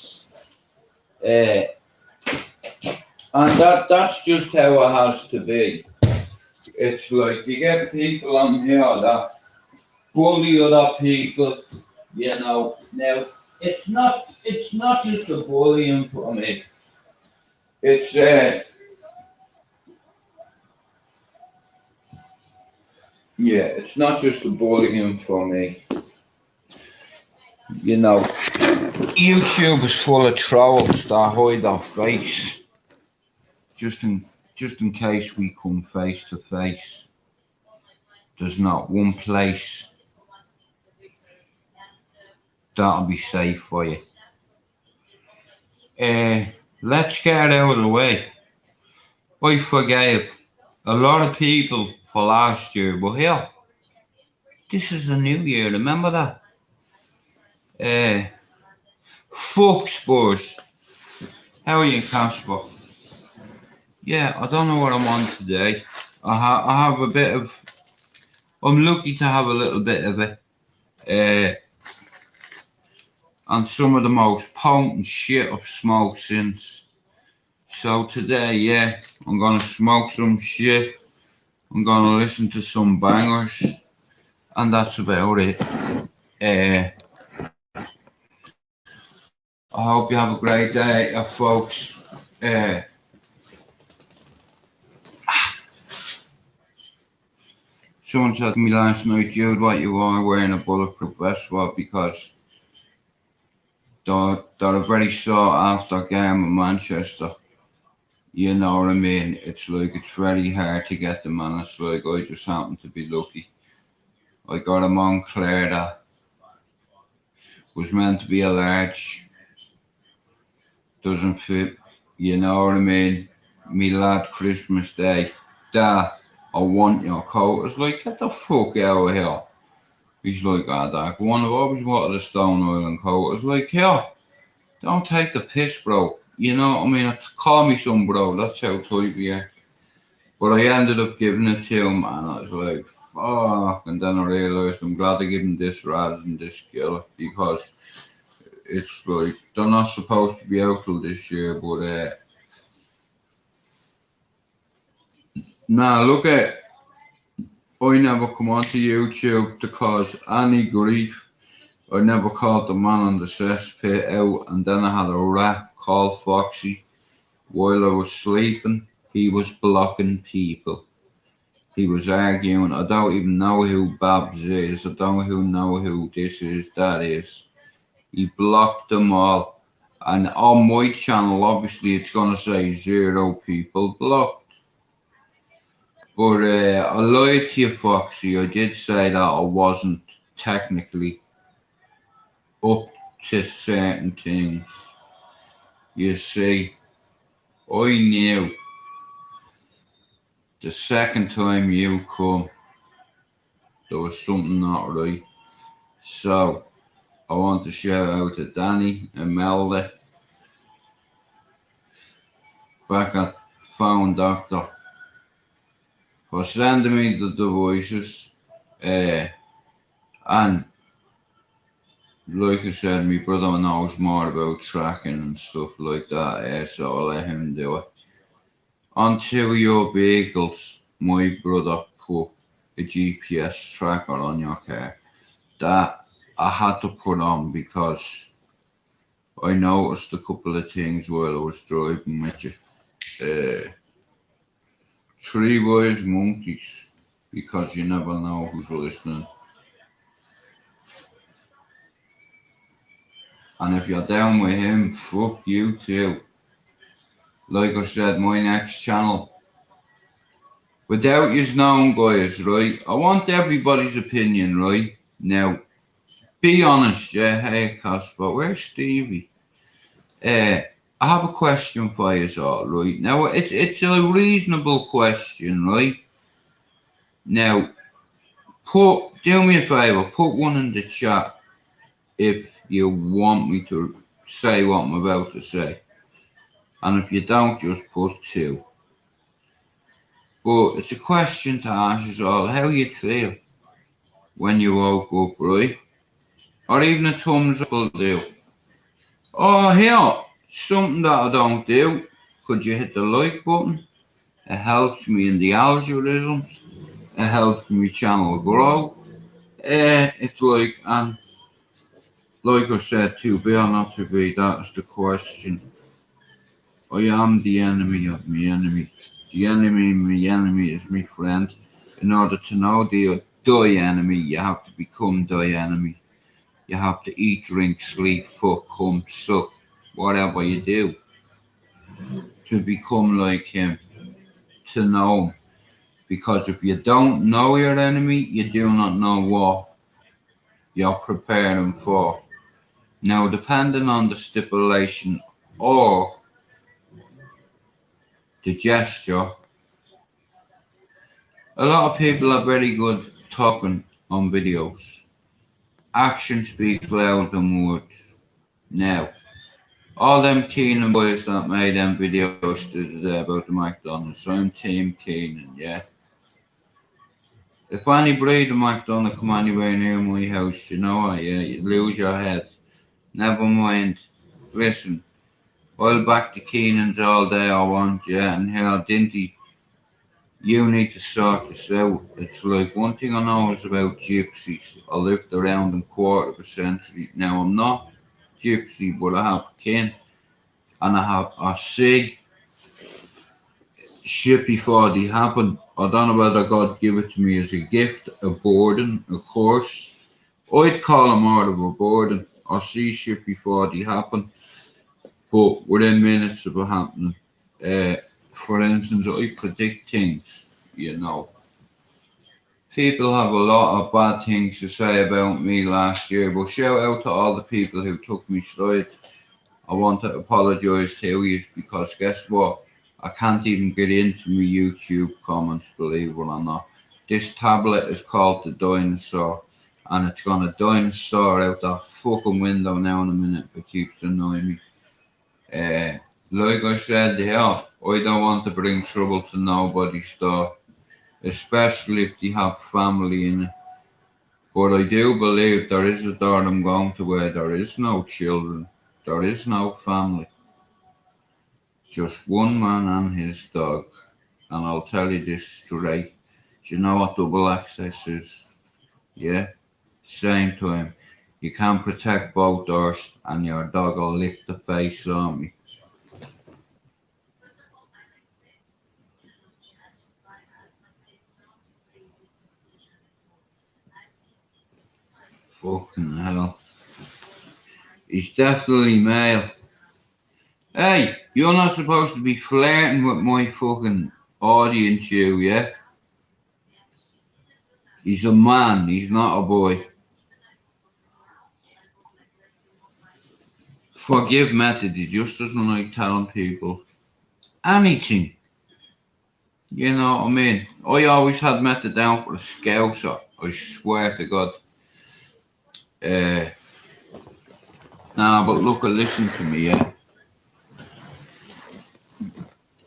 And that's just how it has to be. It's like you get people on here that bully other people, you know. Now it's not just a bullying for me. It's it's not just a bullying for me. You know, YouTube is full of trolls that hide their face, just in case we come face to face. There's not one place that'll be safe for you. Let's get it out of the way. I forgave a lot of people for last year, but here, this is a new year. Remember that? Fuck Spurs. How are you, Casper? Yeah, I don't know what I'm on today. I have a bit of. I'm lucky to have a little bit of it. And some of the most potent shit I've smoked since. So today, yeah, I'm gonna smoke some shit. I'm gonna listen to some bangers, and that's about it. I hope you have a great day, folks. Someone said to me last night, Jude, what you are wearing a bulletproof vest for, because they're a very sought after game in Manchester. You know what I mean? It's like it's very hard to get them, and it's like I just happen to be lucky. I got a Moncler that was meant to be a large, doesn't fit. You know what I mean? Me lad Christmas Day, Dad, I want your coat. I was like, get the fuck out of here. He's like, Dad, I've always wanted a Stone Island coat. I was like, yeah, don't take the piss, bro. You know what I mean? Call me some bro, that's how tight we are. But I ended up giving it to him, and I was like, fuck. And then I realised I'm glad I gave him this rather than this killer, because it's like, they're not supposed to be out till this year, but nah, look at, I never come onto YouTube to cause any grief. I never called the man on the cesspit out, and then I had a rat called Foxy while I was sleeping. He was blocking people. He was arguing. I don't even know who Babs is. I don't even know who this is, that is. He blocked them all. And on my channel, obviously, it's going to say 0 people blocked. But I lied to you, Foxy. I did say that I wasn't technically up to certain things. You see, I knew The second time you come, there was something not right. So I want to shout out to Danny and Melda back at Phone Doctor for sending me the devices. And like I said, my brother knows more about tracking and stuff like that, so I'll let him do it. Onto your vehicles, my brother put a GPS tracker on your car that I had to put on because I noticed a couple of things while I was driving with you. Three wise monkeys, because you never know who's listening. And if you're down with him, fuck you too. Like I said, my next channel. Without you knowing, guys, right? I want everybody's opinion, right? Now, be honest, yeah? Hey, Casper, where's Stevie? I have a question for you all, right? Now, it's a reasonable question, right? Now, do me a favour, put one in the chat if you want me to say what I'm about to say. And if you don't, just put two. But it's a question to ask us all how you feel when you woke up, right? Or even a thumbs up will do. Oh, here, something that I don't do. Could you hit the like button? It helps me in the algorithms. It helps my channel grow. It's like, and like I said, to be or not to be, that's the question. I am the enemy of my enemy. The enemy of my enemy is my friend. In order to know the enemy, you have to become the enemy. You have to eat, drink, sleep, fuck, come, suck, whatever you do to become like him, to know him. Because if you don't know your enemy, you do not know what you're preparing for. Now, depending on the stipulation or the gesture, a lot of people are very good talking on videos. Action speaks louder than words. Now, all them Keenan boys that made them videos today about the McDonald's, I'm Team Keenan, yeah. If any breed of McDonald's come anywhere near my house, you know what, yeah, you lose your head. Never mind. Listen, I'll back the Keenans all day I want, yeah, and hell, Dinty, you need to sort this out. It's like one thing I know is about gypsies. I lived around them quarter of a century. Now, I'm not gypsy, but I have kin, and I have a sig shit before they happen. I don't know whether God give it to me as a gift, a burden, a curse. I'd call them more of a burden. I see shit before they happen, but within minutes of it happening. For instance, I predict things, you know. People have a lot of bad things to say about me last year, but shout out to all the people who took me side. I want to apologise to you because guess what? I can't even get into my YouTube comments, believe it or not. This tablet is called the dinosaur, and it's gonna dinosaur out that fucking window now in a minute if it keeps annoying me. Like I said, yeah, I don't want to bring trouble to nobody's door, especially if they have family in it. But I do believe there is a door I'm going to where there is no children, there is no family. Just one man and his dog. And I'll tell you this straight. Do you know what double access is? Yeah? Same time. You can't protect both doors and your dog will lick the face on me. Fucking hell. He's definitely male. Hey, you're not supposed to be flirting with my fucking audience, you, yeah? He's a man, he's not a boy. Forgive Method, he just doesn't like telling people anything. You know what I mean? I always had met it down for the scouser. I swear to God. Uh, nah, but look, listen to me, yeah.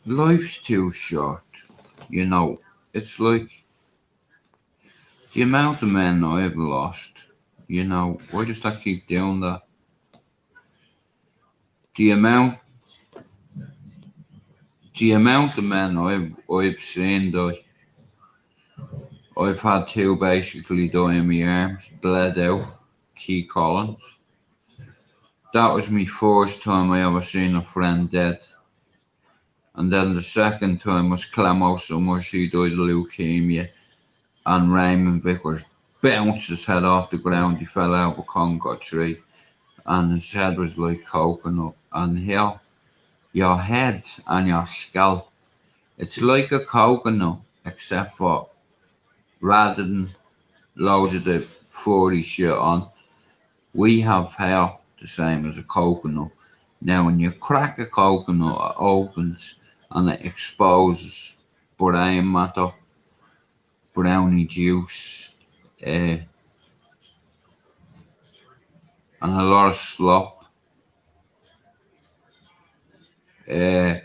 Life's too short. You know, it's like the amount of men I've lost. You know, why does that keep doing that? The amount, the amount of men I've seen die. I've had two basically die in my arms, bled out. Key Collins. That was my first time I ever seen a friend dead. And then the second time was Clemo Summers, he died of leukemia. And Raymond Vickers bounced his head off the ground, he fell out of a Concord tree. And his head was like coconut. And here, your head and your scalp, it's like a coconut, except for rather than loads of the 40 shit on, we have hair the same as a coconut. Now, when you crack a coconut, it opens and it exposes brain matter, brownie juice, and a lot of slop. Uh,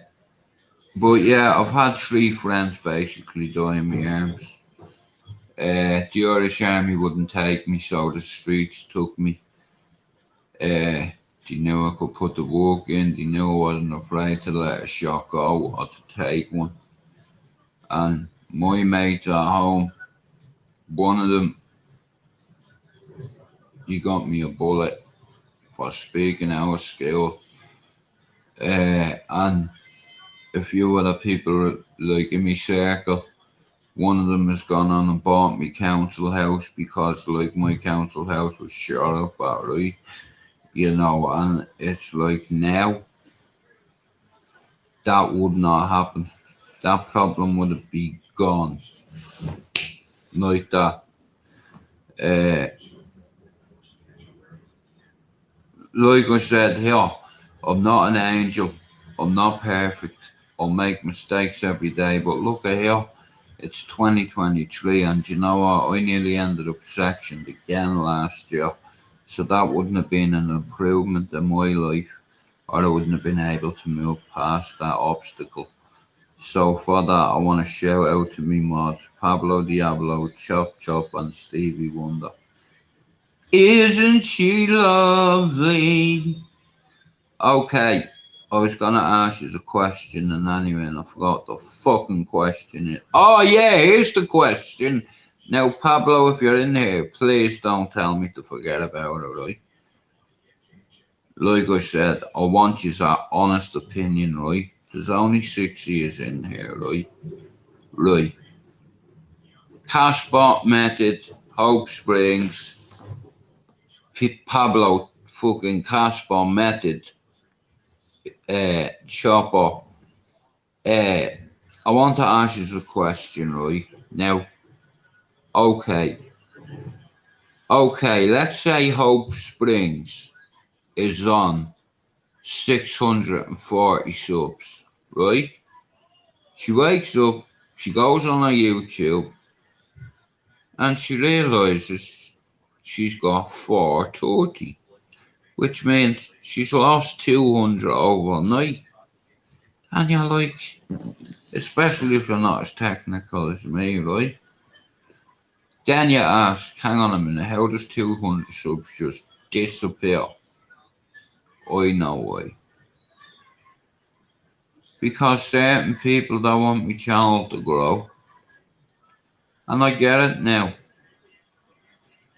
but yeah, I've had three friends basically die in my arms. The Irish Army wouldn't take me, so the streets took me. They knew I could put the work in, they knew I wasn't afraid to let a shot go or to take one. And my mates at home, one of them, he got me a bullet for speaking out of school. And a few other people, like in my circle, one of them has gone on and bought me council house because, like, my council house was shot up outright, you know, and it's like now that would not happen. That problem would be gone like that. Uh, like I said here, I'm not an angel. I'm not perfect. I'll make mistakes every day. But look at here, it's 2023, and you know what? I nearly ended up sectioned again last year. So that wouldn't have been an improvement in my life, or I wouldn't have been able to move past that obstacle. So for that, I want to shout out to me mods, Pablo Diablo, Chop Chop, and Stevie Wonder. Isn't she lovely? Okay, I was gonna ask you a question, and anyway, and I forgot the fucking question. Oh yeah, here's the question. Now, Pablo, if you're in here, please don't tell me to forget about it, right? Like I said, I want your honest opinion, right? There's only 6 years in here, right? Right. Cashbot Method, Hope Springs, Pablo fucking Cashbot Method, Chopper. Uh, I want to ask you a question, right? Now, okay. Okay, let's say Hope Springs is on 640 subs, right? She wakes up, she goes on her YouTube, and she realizes she's got 430, which means she's lost 200 overnight. And you're like, especially if you're not as technical as me, right? Then you ask, hang on a minute, how does 200 subs just disappear? I know why. Because certain people don't want my channel to grow. And I get it now.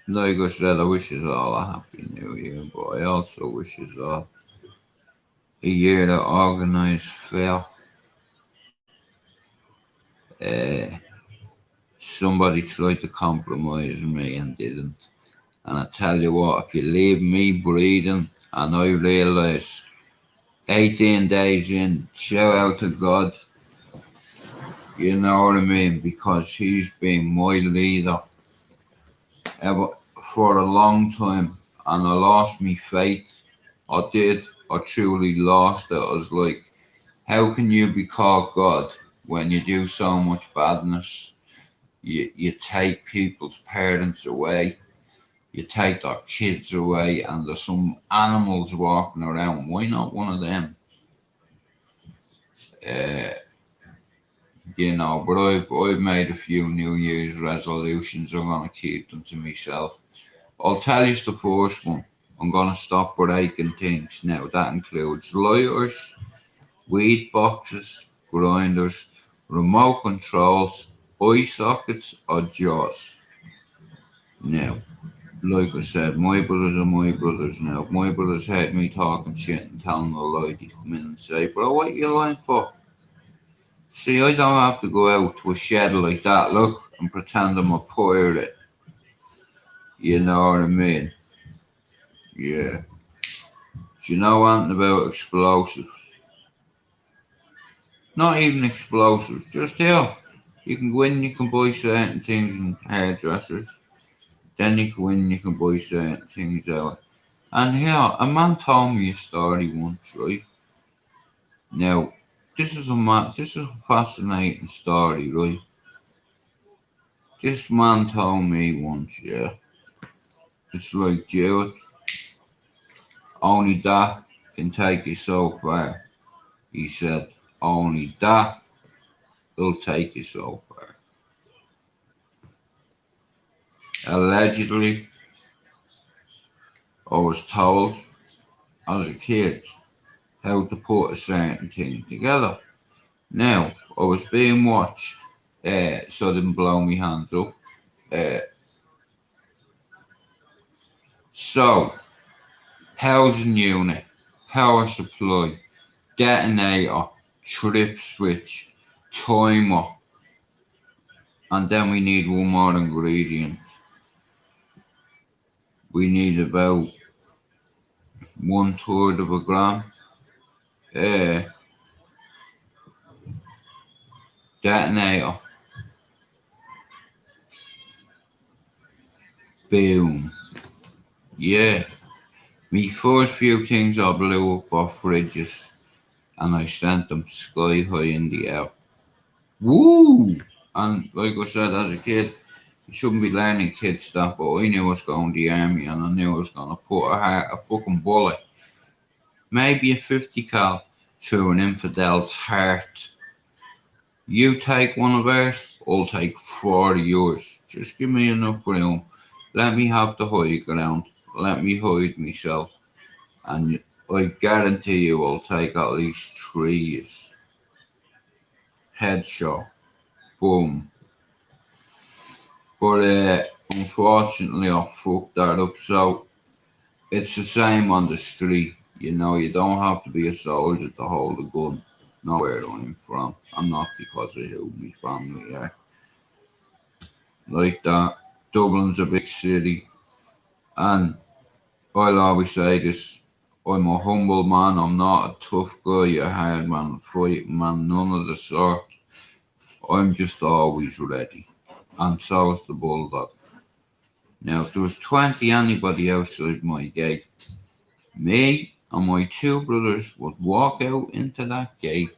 Like I said, I wish us all a happy new year, but I also wish us all a year that organised fair. Uh, Somebody tried to compromise me and didn't. And I tell you what, if you leave me breathing and I realise 18 days in, shout out to God, you know what I mean? Because He's been my leader ever for a long time, and I lost me faith. I did. I truly lost it. I was like, how can you be called God when you do so much badness, you take people's parents away, you take their kids away, and there's some animals walking around. Why not one of them? Uh, but I've made a few New Year's resolutions. I'm gonna keep them to myself. I'll tell you the first one. I'm gonna stop breaking things now. That includes lighters, weed boxes, grinders, remote controls, eye sockets, or jaws. Now, like I said, my brothers are my brothers now. If my brothers heard me talking shit and telling a lie, they'd come in and say, bro, what are you lying for? See, I don't have to go out to a shed like that, look, and pretend I'm a pirate. You know what I mean? Yeah. Do you know anything about explosives? Not even explosives, just here. You can go in and you can buy certain things in hairdressers. Then you go in and you can buy certain things out. And here, a man told me a story once, right? Now, this is a fascinating story, right? This man told me once, yeah. It's like, Jared, only that can take you so far. He said, only that will take you so far. Allegedly, I was told as a kid how to put a certain thing together. Now, I was being watched, so I didn't blow my hands up. Uh, so, housing unit, power supply, detonator, trip switch, timer, and then we need one more ingredient. We need about 1/3 of a gram. Uh, Detonator. Boom. Yeah. Me first few things I blew up off fridges and I sent them sky high in the air. Woo! And like I said, as a kid, you shouldn't be learning kid stuff, but I knew I was going to the army and I knew I was going to put a fucking bullet, maybe a 50 cal, through an infidel's heart. You take one of ours, I'll take 4 of yours. Just give me enough room. Let me have the high ground. Let me hide myself. And I guarantee you I'll take at least 3 years. Headshot. Boom. But unfortunately I fucked that up. So it's the same on the street. You know, you don't have to be a soldier to hold a gun. Not where I'm from. I'm not because of who my family are. Like that. Dublin's a big city. And I'll always say this. I'm a humble man. I'm not a tough guy, a hard man, a fighting man, none of the sort. I'm just always ready. And so is the bulldog. Now, if there was 20 anybody outside my gate, me and my 2 brothers would walk out into that gate.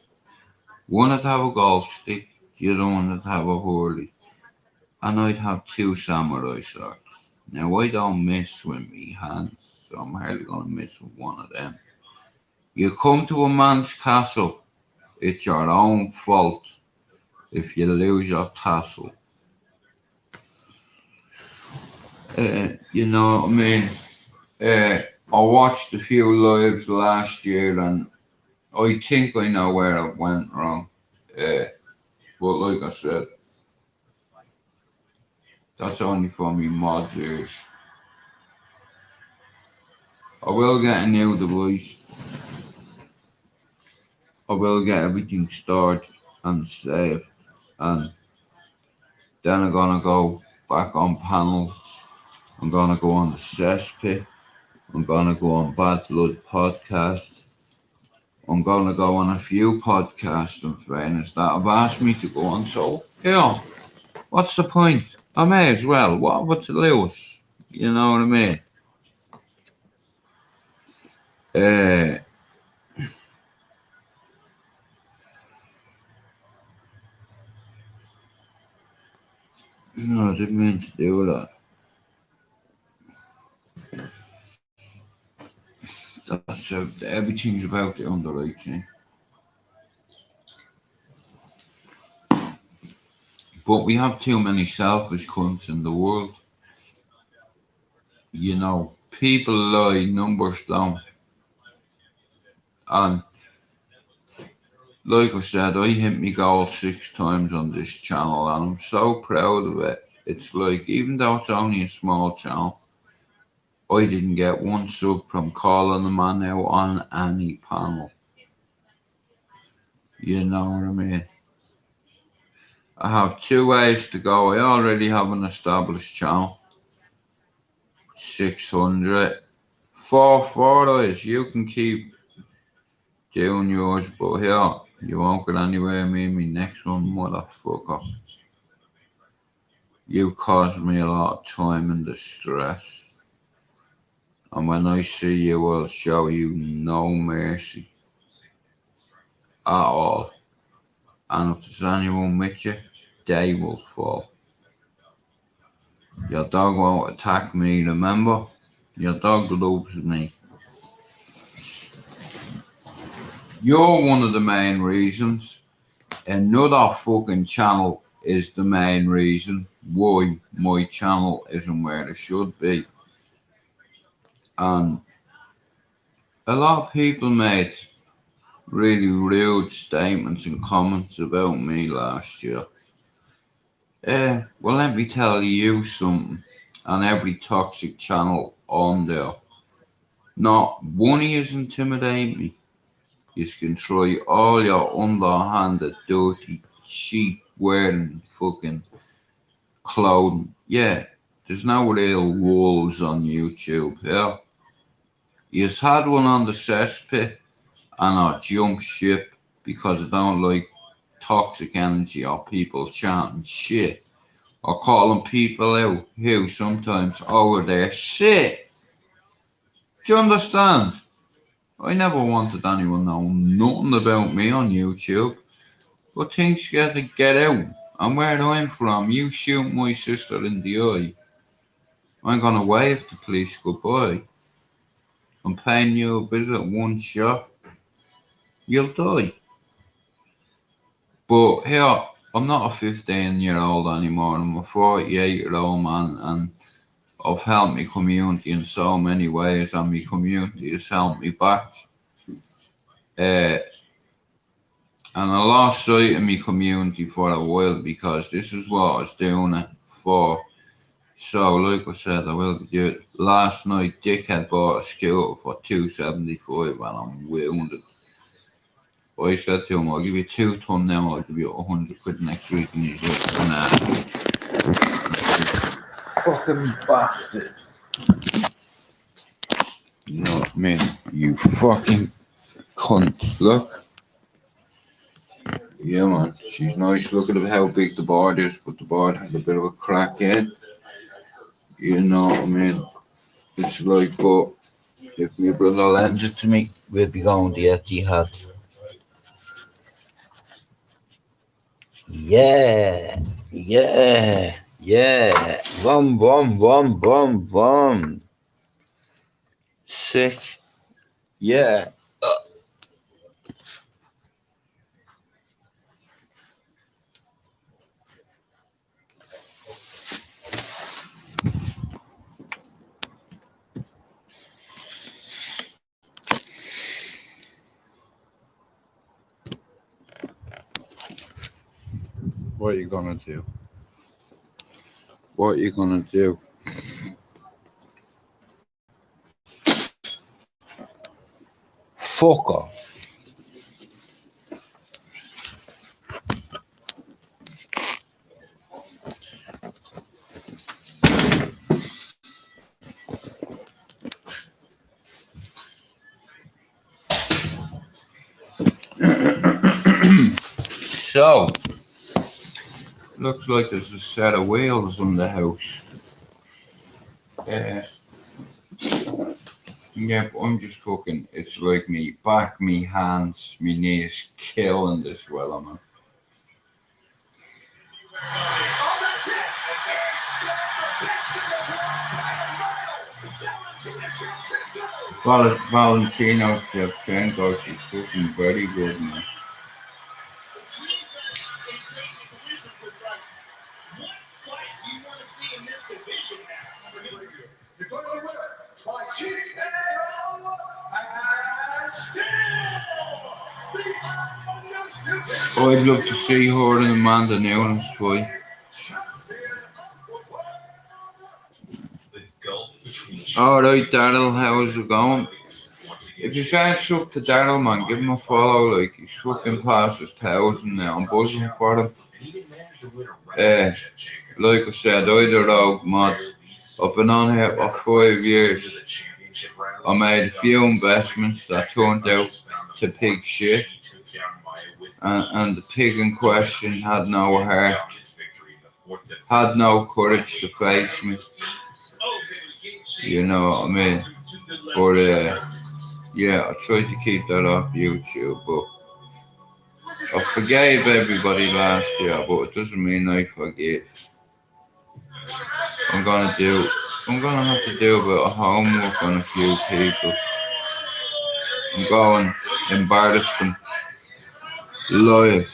One would have a golf stick, the other one would have a hurley, and I'd have 2 samurai swords. Now, I don't miss with me hands, so I'm hardly going to miss with one of them. You come to a man's castle, it's your own fault if you lose your tassel. You know what I mean? I watched a few lives last year and I think I know where it went wrong. But like I said, that's only for me mods ears. I will get a new device. I will get everything stored and saved. And then I'm gonna go back on panels. I'm gonna go on the cesspit. I'm gonna go on Bad Blood podcast. I'm gonna go on a few podcasts in fairness that have asked me to go on. So yeah, what's the point? I may as well. What have I to lose? You know what I mean? meant to do that. That's how everything's about the underwriting. But we have too many selfish cunts in the world. You know, people lie, numbers don't. And like I said, I hit my goal 6 times on this channel and I'm so proud of it. It's like, even though it's only a small channel, I didn't get one sub from calling a man out on any panel. You know what I mean? I have 2 ways to go. I already have an established channel. 600. 4 is you can keep doing yours, but here, you won't get anywhere with me next one, motherfucker. You caused me a lot of time and distress. And when I see you, I'll show you no mercy at all. And if there's anyone with you, they will fall. Your dog won't attack me, remember? Your dog loves me. You're one of the main reasons. Another fucking channel is the main reason why my channel isn't where it should be. And a lot of people made really rude statements and comments about me last year. Well, let me tell you something. On every toxic channel on there, not one is intimidate me. You can try all your underhanded, dirty, cheap wearing fucking clothing. Yeah, there's no real wolves on YouTube. Yeah, you've had one on the cesspit and I jump ship because I don't like toxic energy or people chanting shit or calling people out who sometimes over their shit. Do you understand? I never wanted anyone knowing nothing about me on YouTube, but things got to get out. And where I'm from, you shoot my sister in the eye, I'm gonna wave the police goodbye. I'm paying you a visit, one shot, you'll die. But here, I'm not a 15-year-old anymore, I'm a 48-year-old man, and I've helped my community in so many ways, and my community has helped me back. And I lost sight of my community for a while because this is what I was doing it for. So, like I said, I will do it. Last night, Dickhead bought a scooter for $275 and I'm wounded. I said to him, I'll give you 2 ton now, I'll give you 100 quid next week, and he's like, nah. Fucking bastard. You know what I mean? You fucking cunt. Look. Yeah, man. She's nice. Look at how big the board is, but the board has a bit of a crack in it. You know what I mean? It's like, but if my brother lends it to me, we'll be going to Etihad. Yeah, yeah, yeah. Vom, vom, vom, vom, vom. Sick. Yeah. What are you gonna do? What are you gonna do? Fuck off. So, looks like there's a set of wheels on the house. Yeah, but I'm just fucking, it's like me back, me hands, me knees killing this well, man. Valentino Shevchenko, she's fucking very good, man. What fight do you want to see in this division now? Declare the winner by TKO and still the undisputed I'd love to see her and Amanda Nunes fight. The gulf between Alright, Daryl, how's it going? If you can't sub to Daryl, man, give him a follow. Like, he's fucking past his 1,000 now. I'm buzzing for him. Like I said, I the rogue mod. I've been on here for 5 years. I made a few investments that turned out to pig shit. And the pig in question had no heart, had no courage to face me. You know what I mean? But yeah, I tried to keep that off YouTube, but I forgave everybody last year, but it doesn't mean I forgive. I'm gonna have to do a bit of homework on a few people. I'm going to embarrass them live.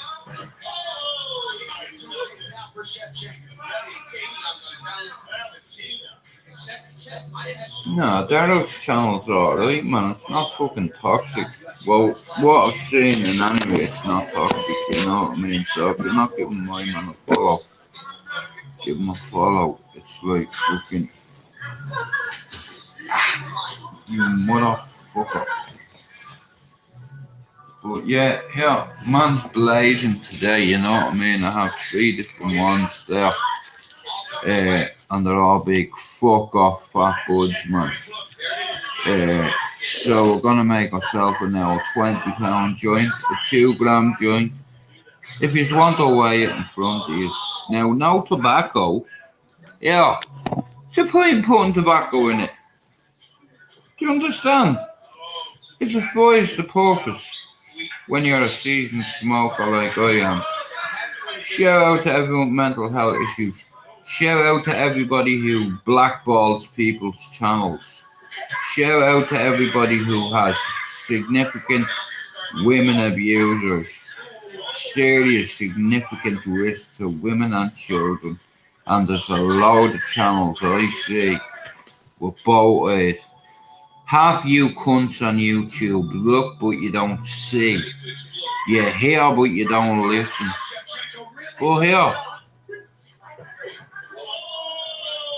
No, Daryl's channel's alright, man. It's not fucking toxic. Well, what I've seen in anime, it's not toxic, you know what I mean? So if you're not giving my man a follow, give him a follow. It's like fucking, you motherfucker. But yeah, man's blazing today, you know what I mean? I have 3 different ones there. And they're all big fuck off fat buds, man. So we're gonna make ourselves a now 20-pound joint, a 2-gram joint. If you want to weigh it in front of you. Now, no tobacco. Yeah. What's the point in putting tobacco in it? Do you understand? It destroys the purpose when you're a seasoned smoker like I am. Shout out to everyone with mental health issues. Shout out to everybody who blackballs people's channels. Shout out to everybody who has significant women abusers. Serious significant risks to women and children. And there's a load of channels I see with both eyes. Half you cunts on YouTube look but you don't see. You hear but you don't listen. But here,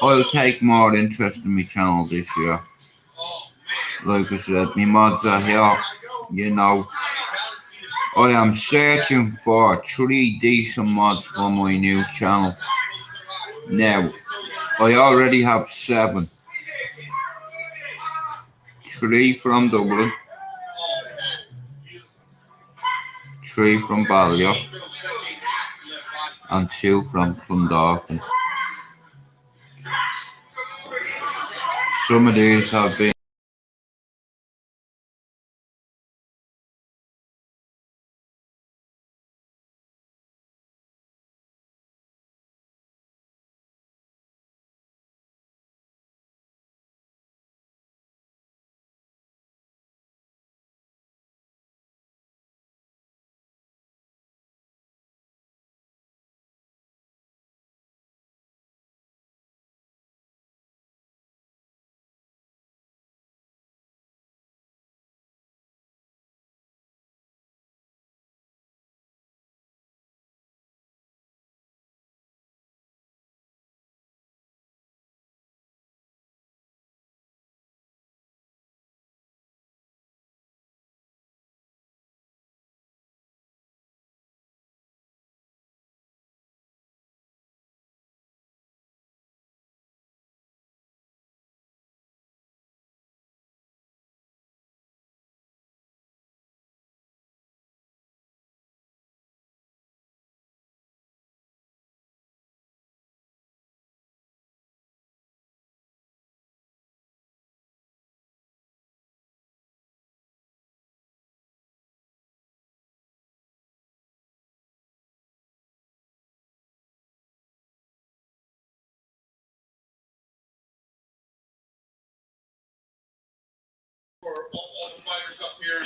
I'll take more interest in my channel this year. Like I said, my mods are here, you know. I am searching for 3 decent mods for my new channel. Now, I already have 7. 3 from Dublin, 3 from Balliol, and 2 from Clondalkin. Some of these have been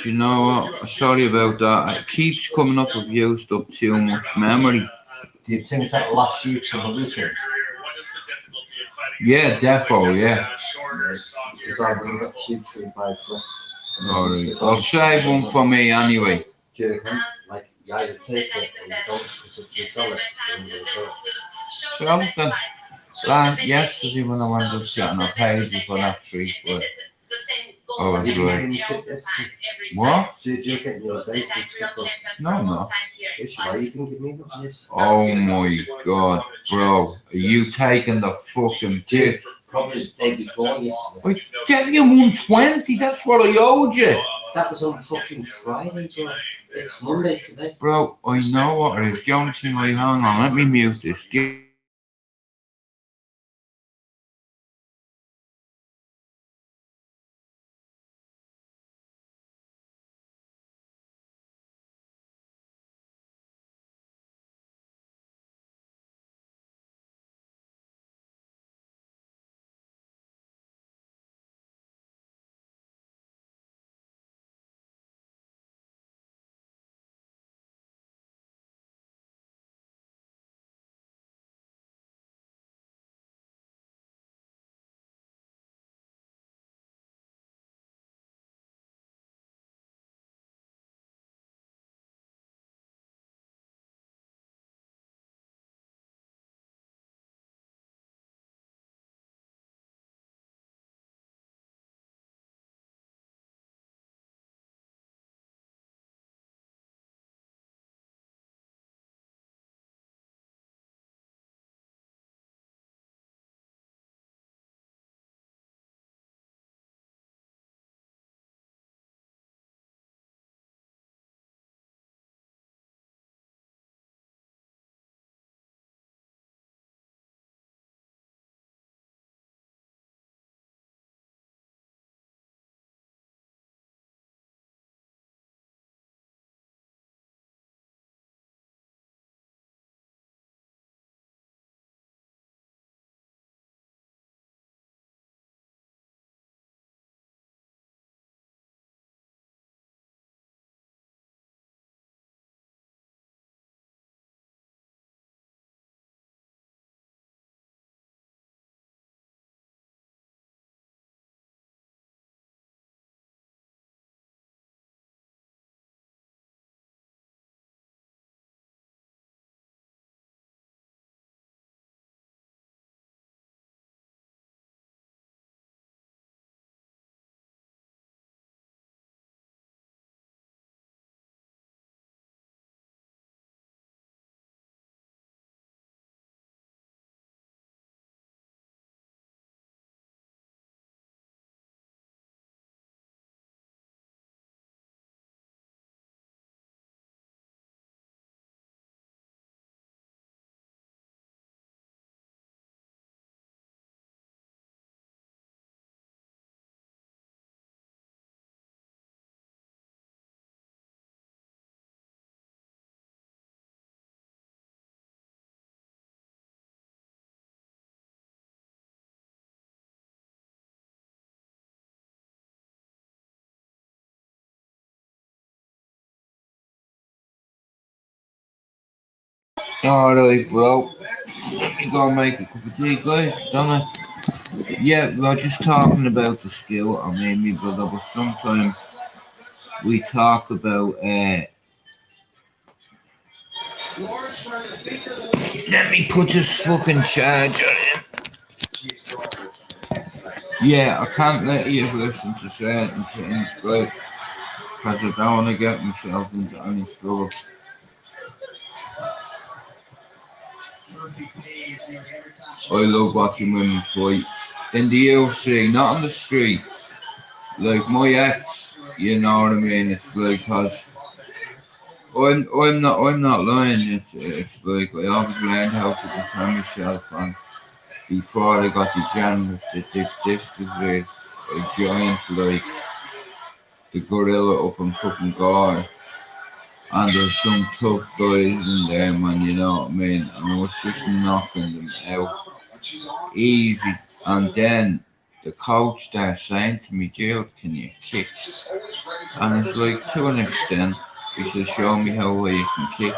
Do you know what? Sorry about that. It keeps coming up. I've used up too much memory. Do you think that'll last you till the weekend? Yeah, defo, yeah. Because I've only got 2 bikes left. Alright, I'll save one for me anyway. Do you reckon? Like, you either take it or you don't, because if you sell it, then you'll sell it. Something. Like yesterday when I went up getting a page for that tree, but I was Did you like, finish it yesterday? what? Did you get your basic stuff up? No, no. Yes, why you didn't give me that? Yes. Oh my god, bro. Are you taking the fucking piss? Probably the day before yesterday. I gave you 120, that's what I owed you. That was on fucking Friday, bro. It's Monday today. Bro, I know what it is. The only thing I hang on, let me mute this. Alright, bro. You gotta make a cup of tea, guys, don't I? Yeah, we were just talking about the skill. I mean, me brother, but sometimes we talk about. Let me put this fucking charger in. Yeah, I can't let you listen to certain things, right? Because I don't want to get myself into any trouble. I love watching women fight in the UFC, not on the street. Like my ex, you know what I mean? It's like, cause I'm not lying. It's like I always learned how to defend myself, and before I got degenerate, this disease, a giant like the gorilla up in fucking Gore. And there's some tough guys in there, man, you know what I mean? And I was just knocking them out easy. And then the coach there saying to me, Jill, can you kick? And it's like, to an extent, he said, show me how well you can kick.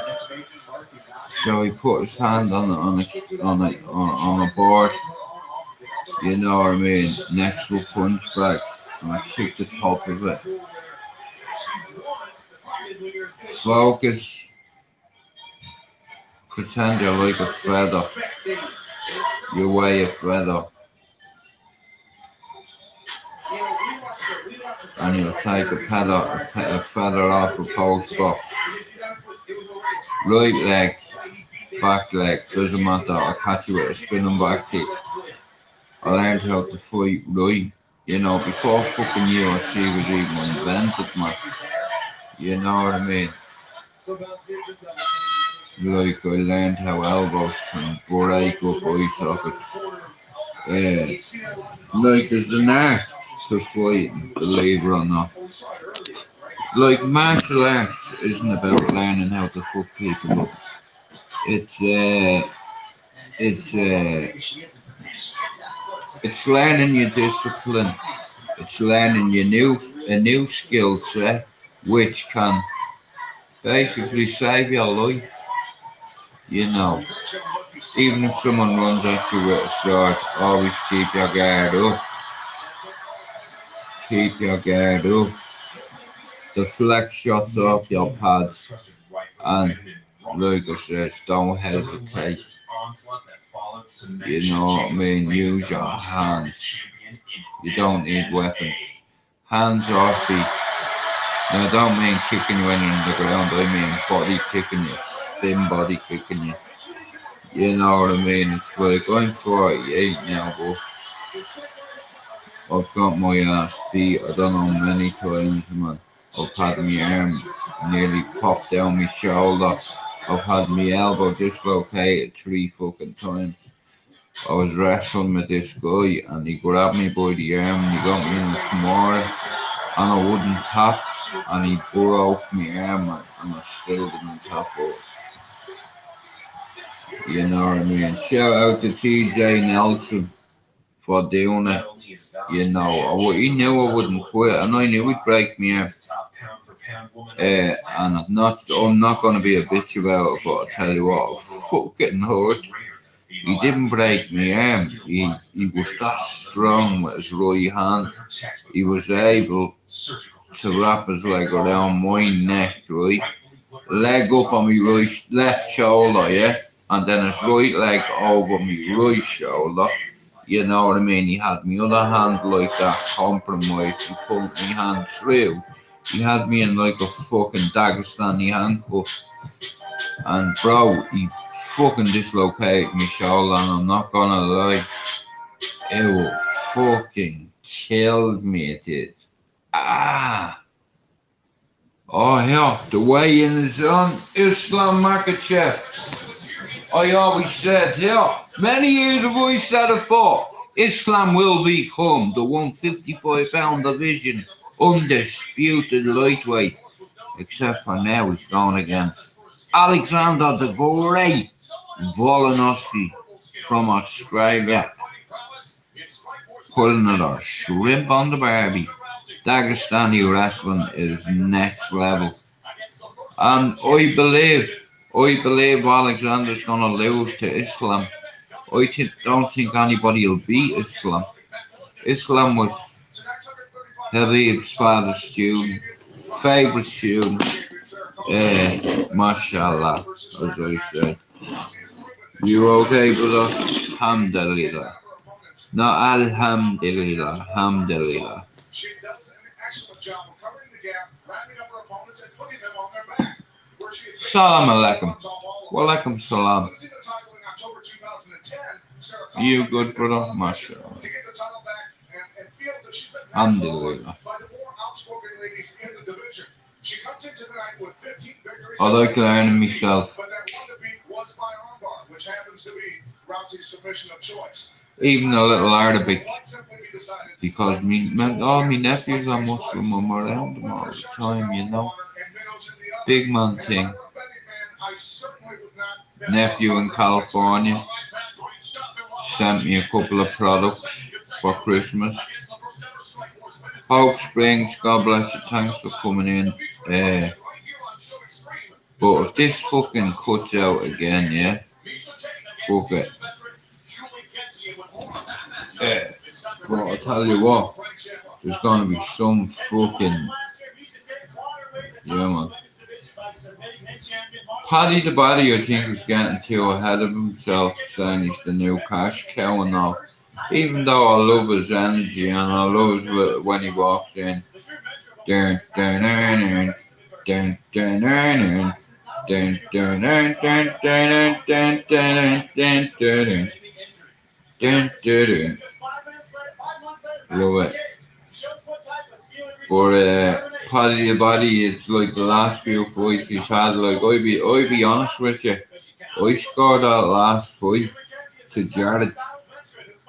So he put his hand on a board, you know what I mean, next to a punch bag, and I kicked the top of it. Focus, pretend you're like a feather, you weigh a feather, and you'll take a feather off a post box. Right leg, back leg, doesn't matter, I'll catch you with a spinning back kick. I learned how to fight right, you know, before fucking UFC was even invented, man. You know what I mean? Like, I learned how elbows can break up eye sockets. Like, there's an art to fighting, believe it or not. Like, martial arts isn't about learning how to fuck people up. It's learning your discipline. It's learning a new skill set, which can basically save your life. You know, even if someone runs at you with a sword, always keep your guard up. Keep your guard up. Deflect shots off your pads, and like I said, don't hesitate. You know what I mean? Use your hands. You don't need weapons. Hands or feet. Now I don't mean kicking you in the ground, I mean body kicking you, spin body kicking you. You know what I mean? It's like I'm 48 now, but I've got my ass beat, I don't know, many times, man. I've had my arm nearly popped down my shoulder. I've had my elbow dislocated 3 fucking times. I was wrestling with this guy and he grabbed me by the arm and he got me in the Kimura and I wouldn't tap and he broke my arm and I still didn't tap out. You know what I mean? Shout out to TJ Nelson for doing it. You know, he knew I wouldn't quit and I knew he'd break me arm. And I'm not going to be a bitch about it, but I tell you what, fucking hurt. He didn't break my arm. He was that strong with his right hand. He was able to wrap his leg around my neck, right? Leg up on my left shoulder, yeah? And then his right leg over my right shoulder. You know what I mean? He had my other hand like that, compromised. He pulled my hand through. He had me in like a fucking Dagestani handcuff. And bro, he fucking dislocated my shoulder and I'm not gonna lie. It fucking killed me, it did. Ah! Oh yeah, the weigh-in is on. Islam Makhachev. I always said, yeah, many years have I said it for. Islam will become the 155-pound division undisputed lightweight. Except for now, he's going against Alexander the Great Volkanovski from Australia. Putting another shrimp on the barbie. Dagestani wrestling is next level. And I believe Alexander's going to lose to Islam. I don't think anybody will beat Islam. Islam was Habib's father's student, favourite student. Mashallah, as I said. You okay, brother? Alhamdulillah. Not alhamdulillah, alhamdulillah. She does an excellent job of covering the gap, rounding up her opponents, and putting them on their back. Salam alaikum. Walaikum salam. You good, brother? Mashallah. Alhamdulillah. I like learning myself. Even a little Arabic, because all my nephews are Muslim, I'm around them all the time, you know. Big man thing. Nephew in California sent me a couple of products, for Christmas. Hope Springs, God bless you, thanks for coming in. But if this fucking cuts out again, yeah, fuck it. But I'll tell you what, there's gonna be some fucking, yeah man. Paddy the Baddy, I think, is getting too ahead of himself, saying he's the new cash cow and all. Even though I love his energy and I love his when he walks in. Dun, dun, dun, dun, dun, dun, dun, dun, dun, dun, dun, dun, dun, dun, dun, dun, dun. Love it. But Paddy the Baddy, it's like the last few fights he's had. Like I be honest with you, I scored that last fight to Jared,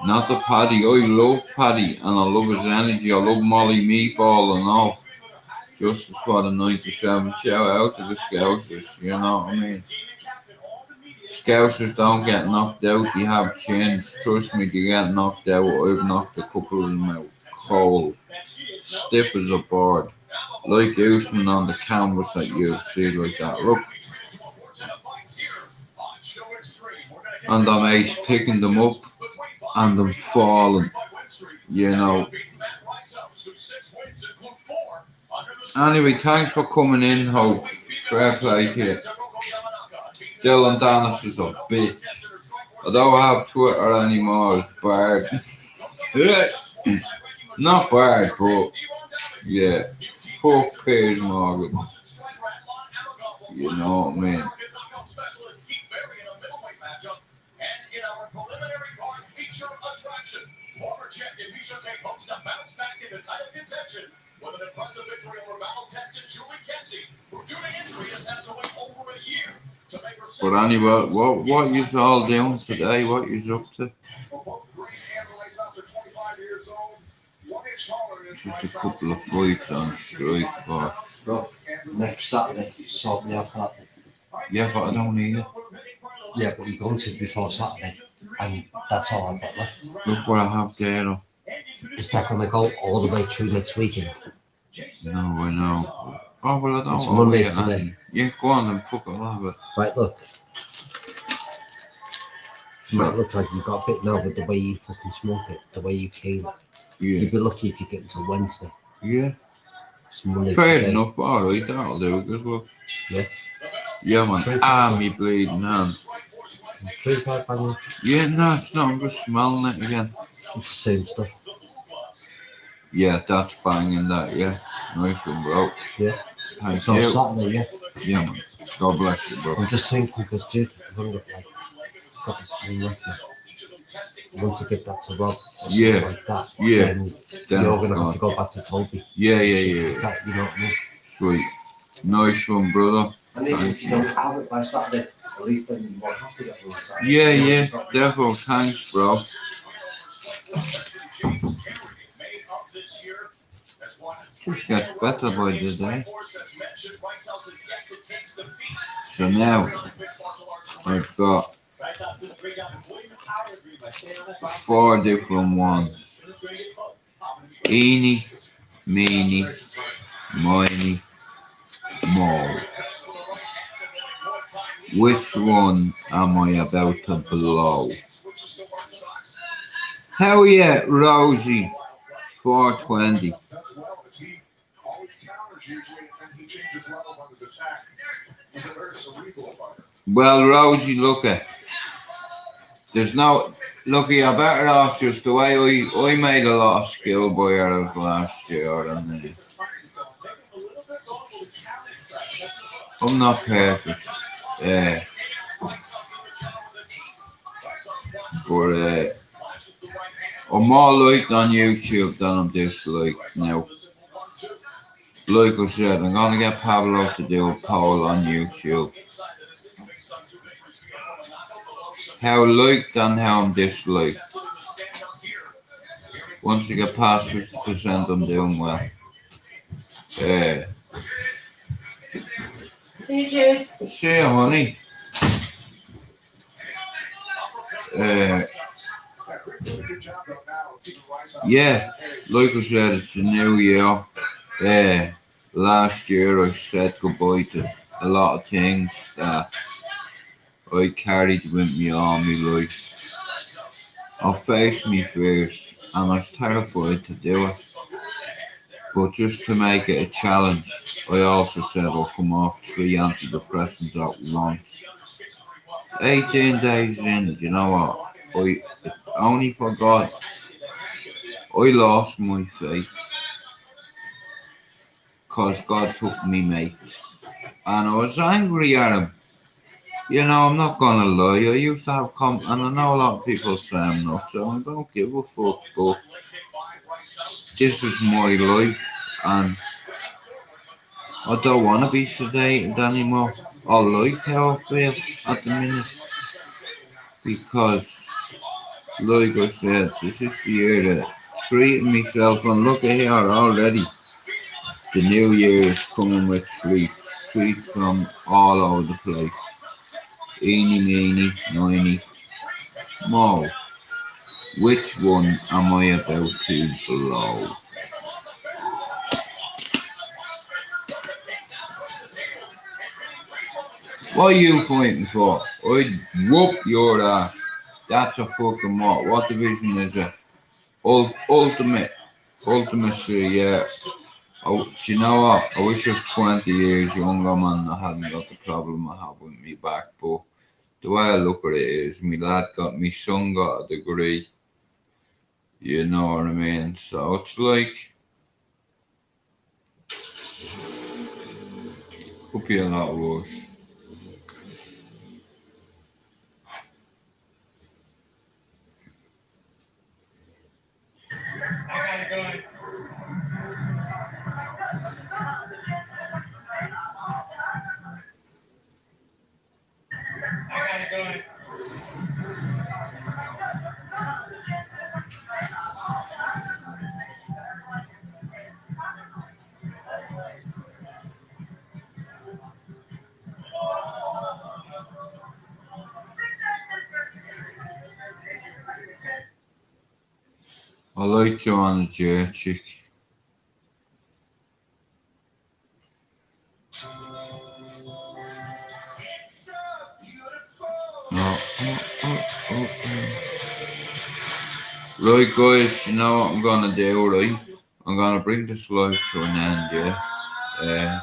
not the Paddy. I love Paddy and I love his energy. I love Molly Meatball and all. Justice for the 97. Shout out to the Scousers. You know what I mean? Scousers don't get knocked out. They have chins. Trust me, they get knocked out. I've knocked a couple of them out cold, stiff as a board, like Usman on the canvas that you see like that. Look, and I'm ace picking them up and them falling. You know. Anyway, thanks for coming in, Hope. Fair play to you. Dylan Dennis is a bitch. I don't have Twitter anymore, it's bad. Not bad, but yeah, fuck Piers Morgan. You know what I mean? Former champion Misha Tate hopes to bounce back into title contention with an impressive victory over battle-tested Julie Kenzie, who due to injury has had to wait over a year to make her. But anyway, what you all doing today? What you up to? Just a couple of fights on strike, but next Saturday, sort me out that. Yeah, but I don't need it. Yeah, but you're going to before Saturday, and that's all I've got left. Look what I have there. Is that going to go all the way through next weekend? No, I know. Oh, well, I don't. It's Monday today. Yeah, go on and fucking have it. Right, look. It might look like you've got a bit now, but the way you fucking smoke it, the way you feel it, you'd be lucky if you get until Wednesday. Yeah. It's Monday fair today. enough, alright, that'll do it as well. Yeah. Yeah, man. Me bleeding hand. 3-5 banging. Yeah, no, it's not. I'm just smelling it again. It's the same stuff. Yeah, that's banging that, yeah. Nice one, bro. Yeah. Thank It's on you. Saturday, yeah. Yeah, man. God bless you, bro. I'm just thinking because Jude got this new record. Once I get that to Rob, or yeah, like that, yeah, then you're gonna have to go back to Toby. Yeah. That, you know what I mean? Sweet. Nice one, brother. And even if you don't have it by Saturday, at least then you won't have to get it on Saturday. Yeah, therefore, thanks, bro. Just gets better by the day. So now, I've got 4 different ones. Eeny, meeny, miny, mo. Which one am I about to blow? Hell yeah, Rosie, 420. Well, Rosie, look at. There's no. Look, you're better off just the way I made a lot of skill boy errors last year, and I'm not perfect. But I'm more liked on YouTube than I'm disliked now. Like I said, I'm gonna get Pablo to do a poll on YouTube. How liked and how I'm disliked. Once you get past 50%, I'm doing well. See you, Jude. See you, honey. Yeah, like I said, it's a new year. Last year I said goodbye to a lot of things that I carried with me all my life. I faced me fears and I was terrified to do it. But just to make it a challenge, I also said I'll come off 3 antidepressants at once. 18 days in, do you know what? I only forgot I lost my faith because God took me mates. And I was angry at him. You know, I'm not gonna lie, I used to have and I know a lot of people say I'm not, so I don't give a fuck, but this is my life, and I don't want to be sedated anymore. I like how I feel at the minute, because, like I said, this is the year that treating myself, and look at here already, the new year is coming with treats from all over the place. Eeny, meeny, miny, mo. Which one am I about to blow? What are you fighting for? I'd whoop your ass. That's a fucking what? What division is it? Ultimate. Ultimacy, yeah. Oh, do you know what? I wish I was 20 years younger, man. I hadn't got the problem I have with me back. But the way I look at it is, my son got a degree. You know what I mean? So it's like, could be a lot worse. I like Joanna Jurczyk. Right, guys, you know what I'm gonna do, right? I'm gonna bring this live to an end, yeah?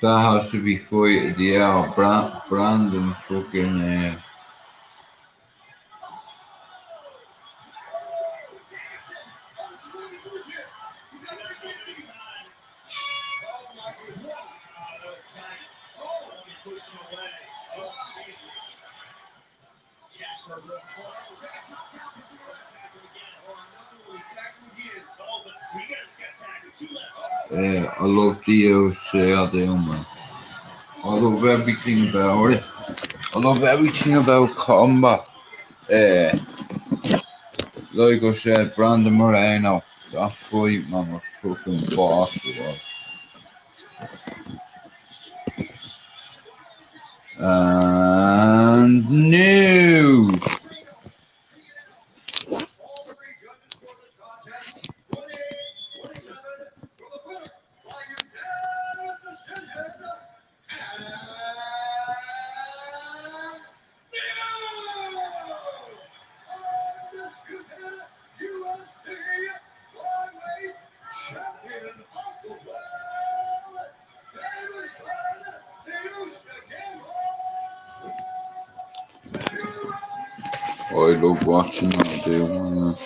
That has to be fighted, yeah. Brandon fucking. I love DLC, I do, man. I love everything about it. I love everything about combat. Like I said, Brandon Moreno, that fight, man, was fucking boss, it was. And news. I love watching that, dude.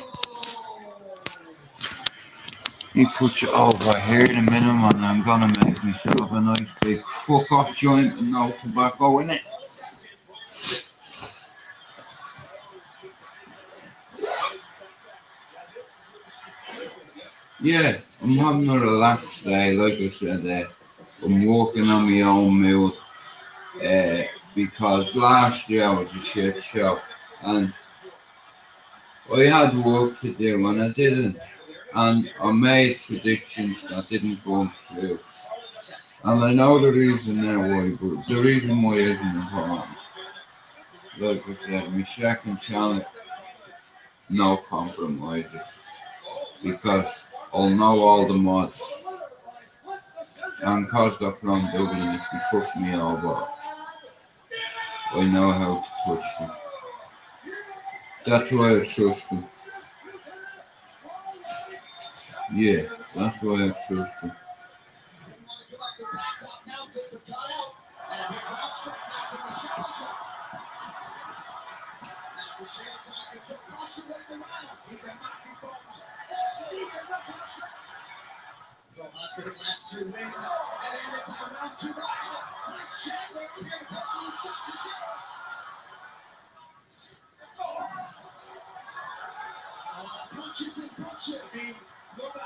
He puts it over here in a minute, man. I'm gonna make myself a nice big fuck off joint with no tobacco in it. Yeah, I'm having a relaxed day, like I said. I'm working on my own mood. because last year was a shit show and I had work to do and I didn't. And I made predictions that didn't go through. And I know the reason now why, but the reason why isn't important. Like I said, my second channel, no compromises. Because I'll know all the mods. And because they're from Dublin, if they fuck me over, I know how to touch them. That's why I trust them. Yeah, that's why I trust them.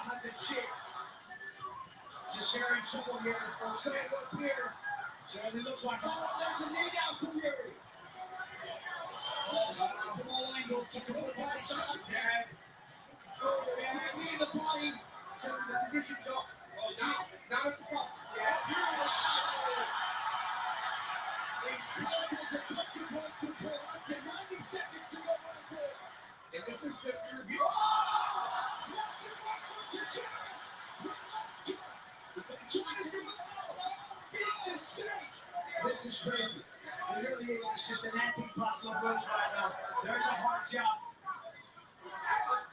Has a kick to Sherry Trouble here. Or so it looks here. So it looks like there's a knee down from Yuri. From all angles, looking for the body shots. Oh, knee in the body. Turning the positions up. Oh, now at the front. Yeah. Incredible defensive point to pull. Less than 90 seconds to go on the board. And this is just your review. This is crazy. It really is. It's just an impossible approach right now. There's a hard job.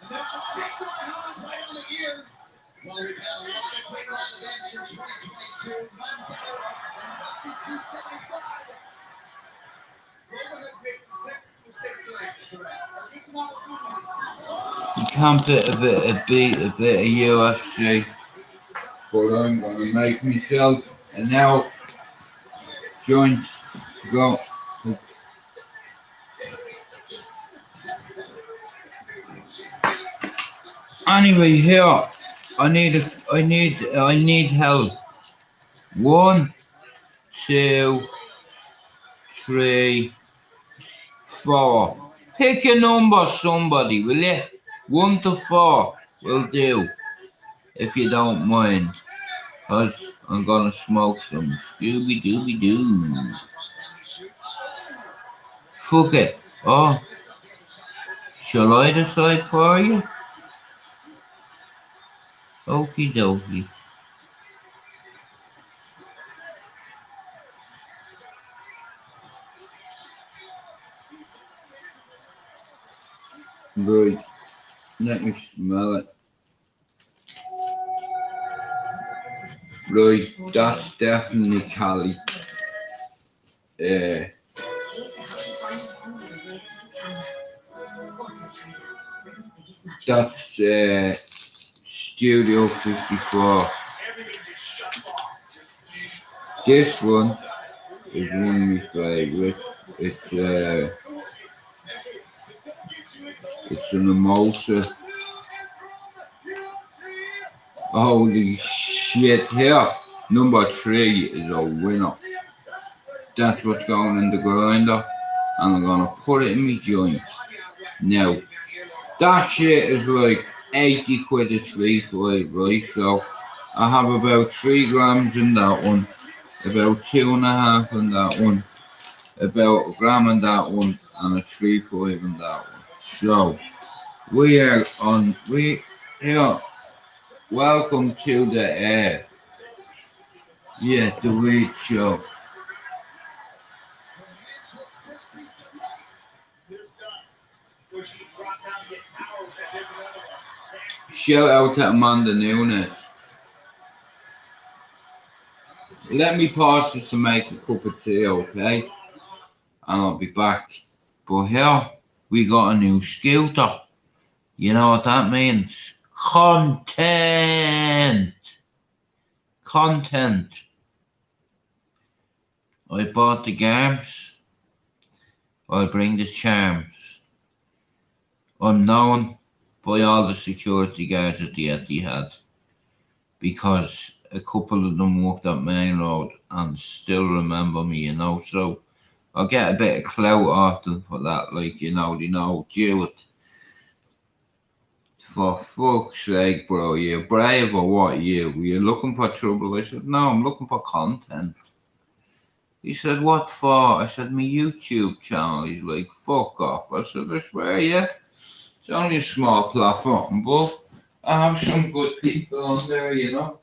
And there's a big right on the ear. Well, we've had a lot of great line events in 2022. None better than Messi 275. Roman has made some technical mistakes tonight. It's an opportunity. You can't beat a bit of UFC, but I'm gonna make myself a now joint to go. Anyway, here I need help. 1, 2, 3, 4. Pick a number, somebody, will you? 1 to 4 will do, if you don't mind. Cause I'm gonna smoke some Scooby Dooby Doo. Fuck it. Oh, shall I decide for you? Okie dokie. Right, let me smell it. Right, that's definitely Cali. That's Studio 54. This one is one of my favourites. It's an emotion. Holy shit, here. Number 3 is a winner. That's what's going in the grinder. And I'm gonna put it in my joint. Now, that shit is like 80 quid a 3-5, right? So, I have about 3 grams in that one. About 2.5 in that one. About a gram in that one. And a 3-5 in that one. So, we are here. Welcome to the the weed show. Shout out to Amanda Nunes. Let me pause this to make a cup of tea, okay? And I'll be back. But here we got a new scooter. You know what that means? Content. I bought the games. I bring the charms. I'm known by all the security guards at the Etihad because a couple of them worked at Main Road and still remember me, you know. So I'll get a bit of clout off them for that, like, you know, they know, Jude. For fuck's sake, bro, you're brave or what, you? You're looking for trouble? I said, no, I'm looking for content. He said, what for? I said, my YouTube channel. He's like, fuck off. I said, I swear, yeah. It's only a small platform, but I have some good people on there, you know.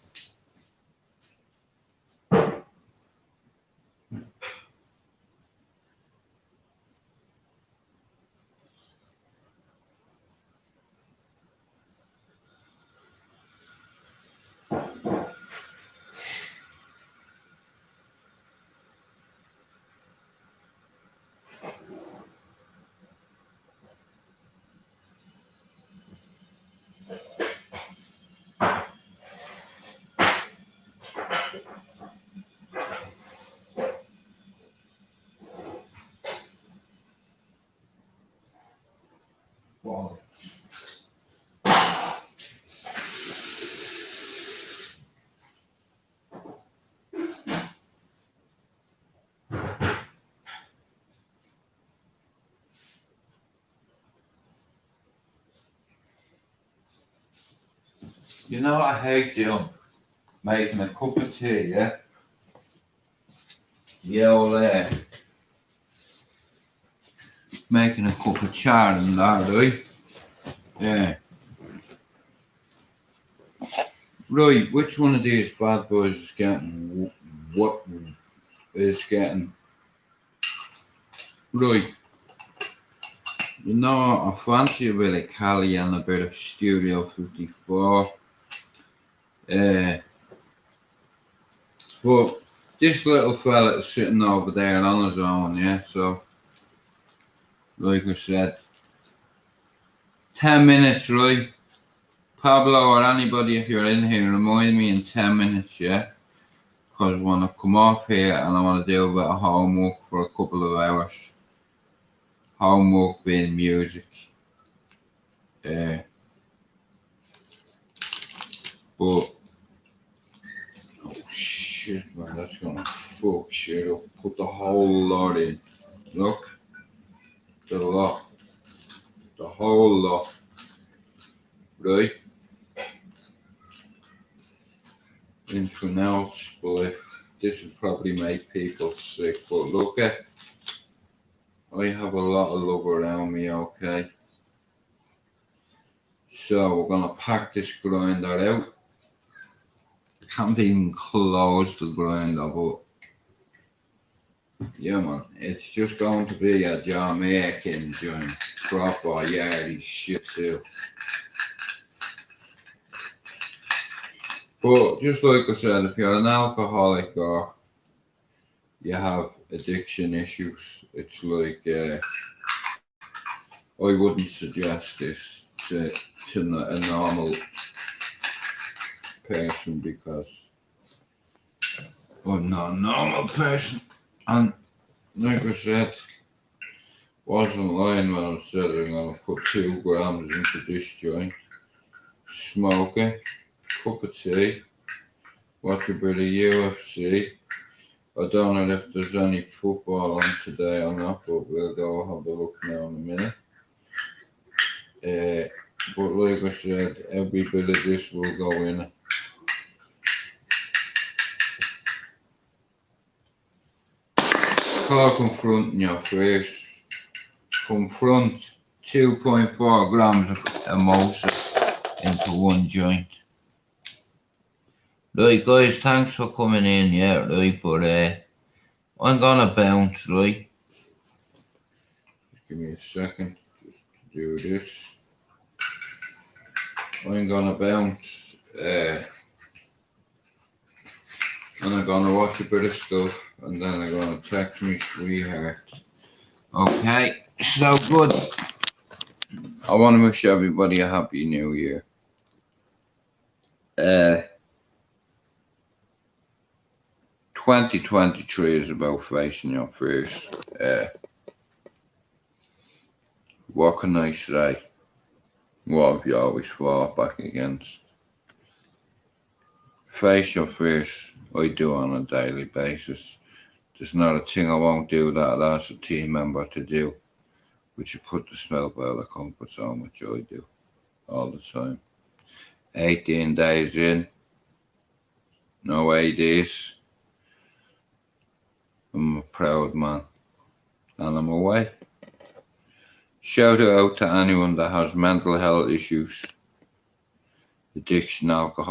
Wow. You know what I hate doing? Making a cup of tea, yeah? Yeah, making a cup of char and that, right? Yeah. Right, which one of these bad boys is getting what is getting? Right. You know, I fancy a bit of Cali and a bit of Studio 54. But this little fella is sitting over there on his own, yeah, so like I said, 10 minutes, right? Pablo or anybody, if you're in here, remind me in 10 minutes, yeah? Because I want to come off here and I want to do a bit of homework for a couple of hours. Homework being music. But, oh shit, man, that's gonna fuck shit up. Put the whole lot in. Look, the lot. The whole lot. Right? Into an else, but this would probably make people sick. But look at, I have a lot of love around me, okay? So we're gonna pack this grinder out. Can't even close the grinder, but yeah, man, it's just going to be a Jamaican joint, proper yardie shit too. But just like I said, if you're an alcoholic or you have addiction issues, it's like I wouldn't suggest this to a normal person because I'm not a normal person. And like I said, wasn't lying when I said I'm gonna put 2 grams into this joint, smoke it, cup of tea, watch a bit of UFC. I don't know if there's any football on today or not, but we'll go have a look now in a minute. But like I said, every bit of this will go in. Call confronting your face. Confront 2.4 grams of emotion into one joint. Right guys, thanks for coming in, yeah, right, but I'm gonna bounce, right? Just give me a second just to do this. I'm gonna bounce, and I'm gonna watch a bit of stuff, and then I'm gonna text me sweetheart. Okay, so good. I want to wish everybody a happy new year. 2023 is about facing your fears. What can I say? What have you always fought back against? Face your fears. I do on a daily basis. There's not a thing I won't do that I'll ask a team member to do, which is put the smell out of comfort zone, which I do all the time. 18 days in, no ADs. I'm a proud man, and I'm away. Shout out to anyone that has mental health issues, addiction, alcohol.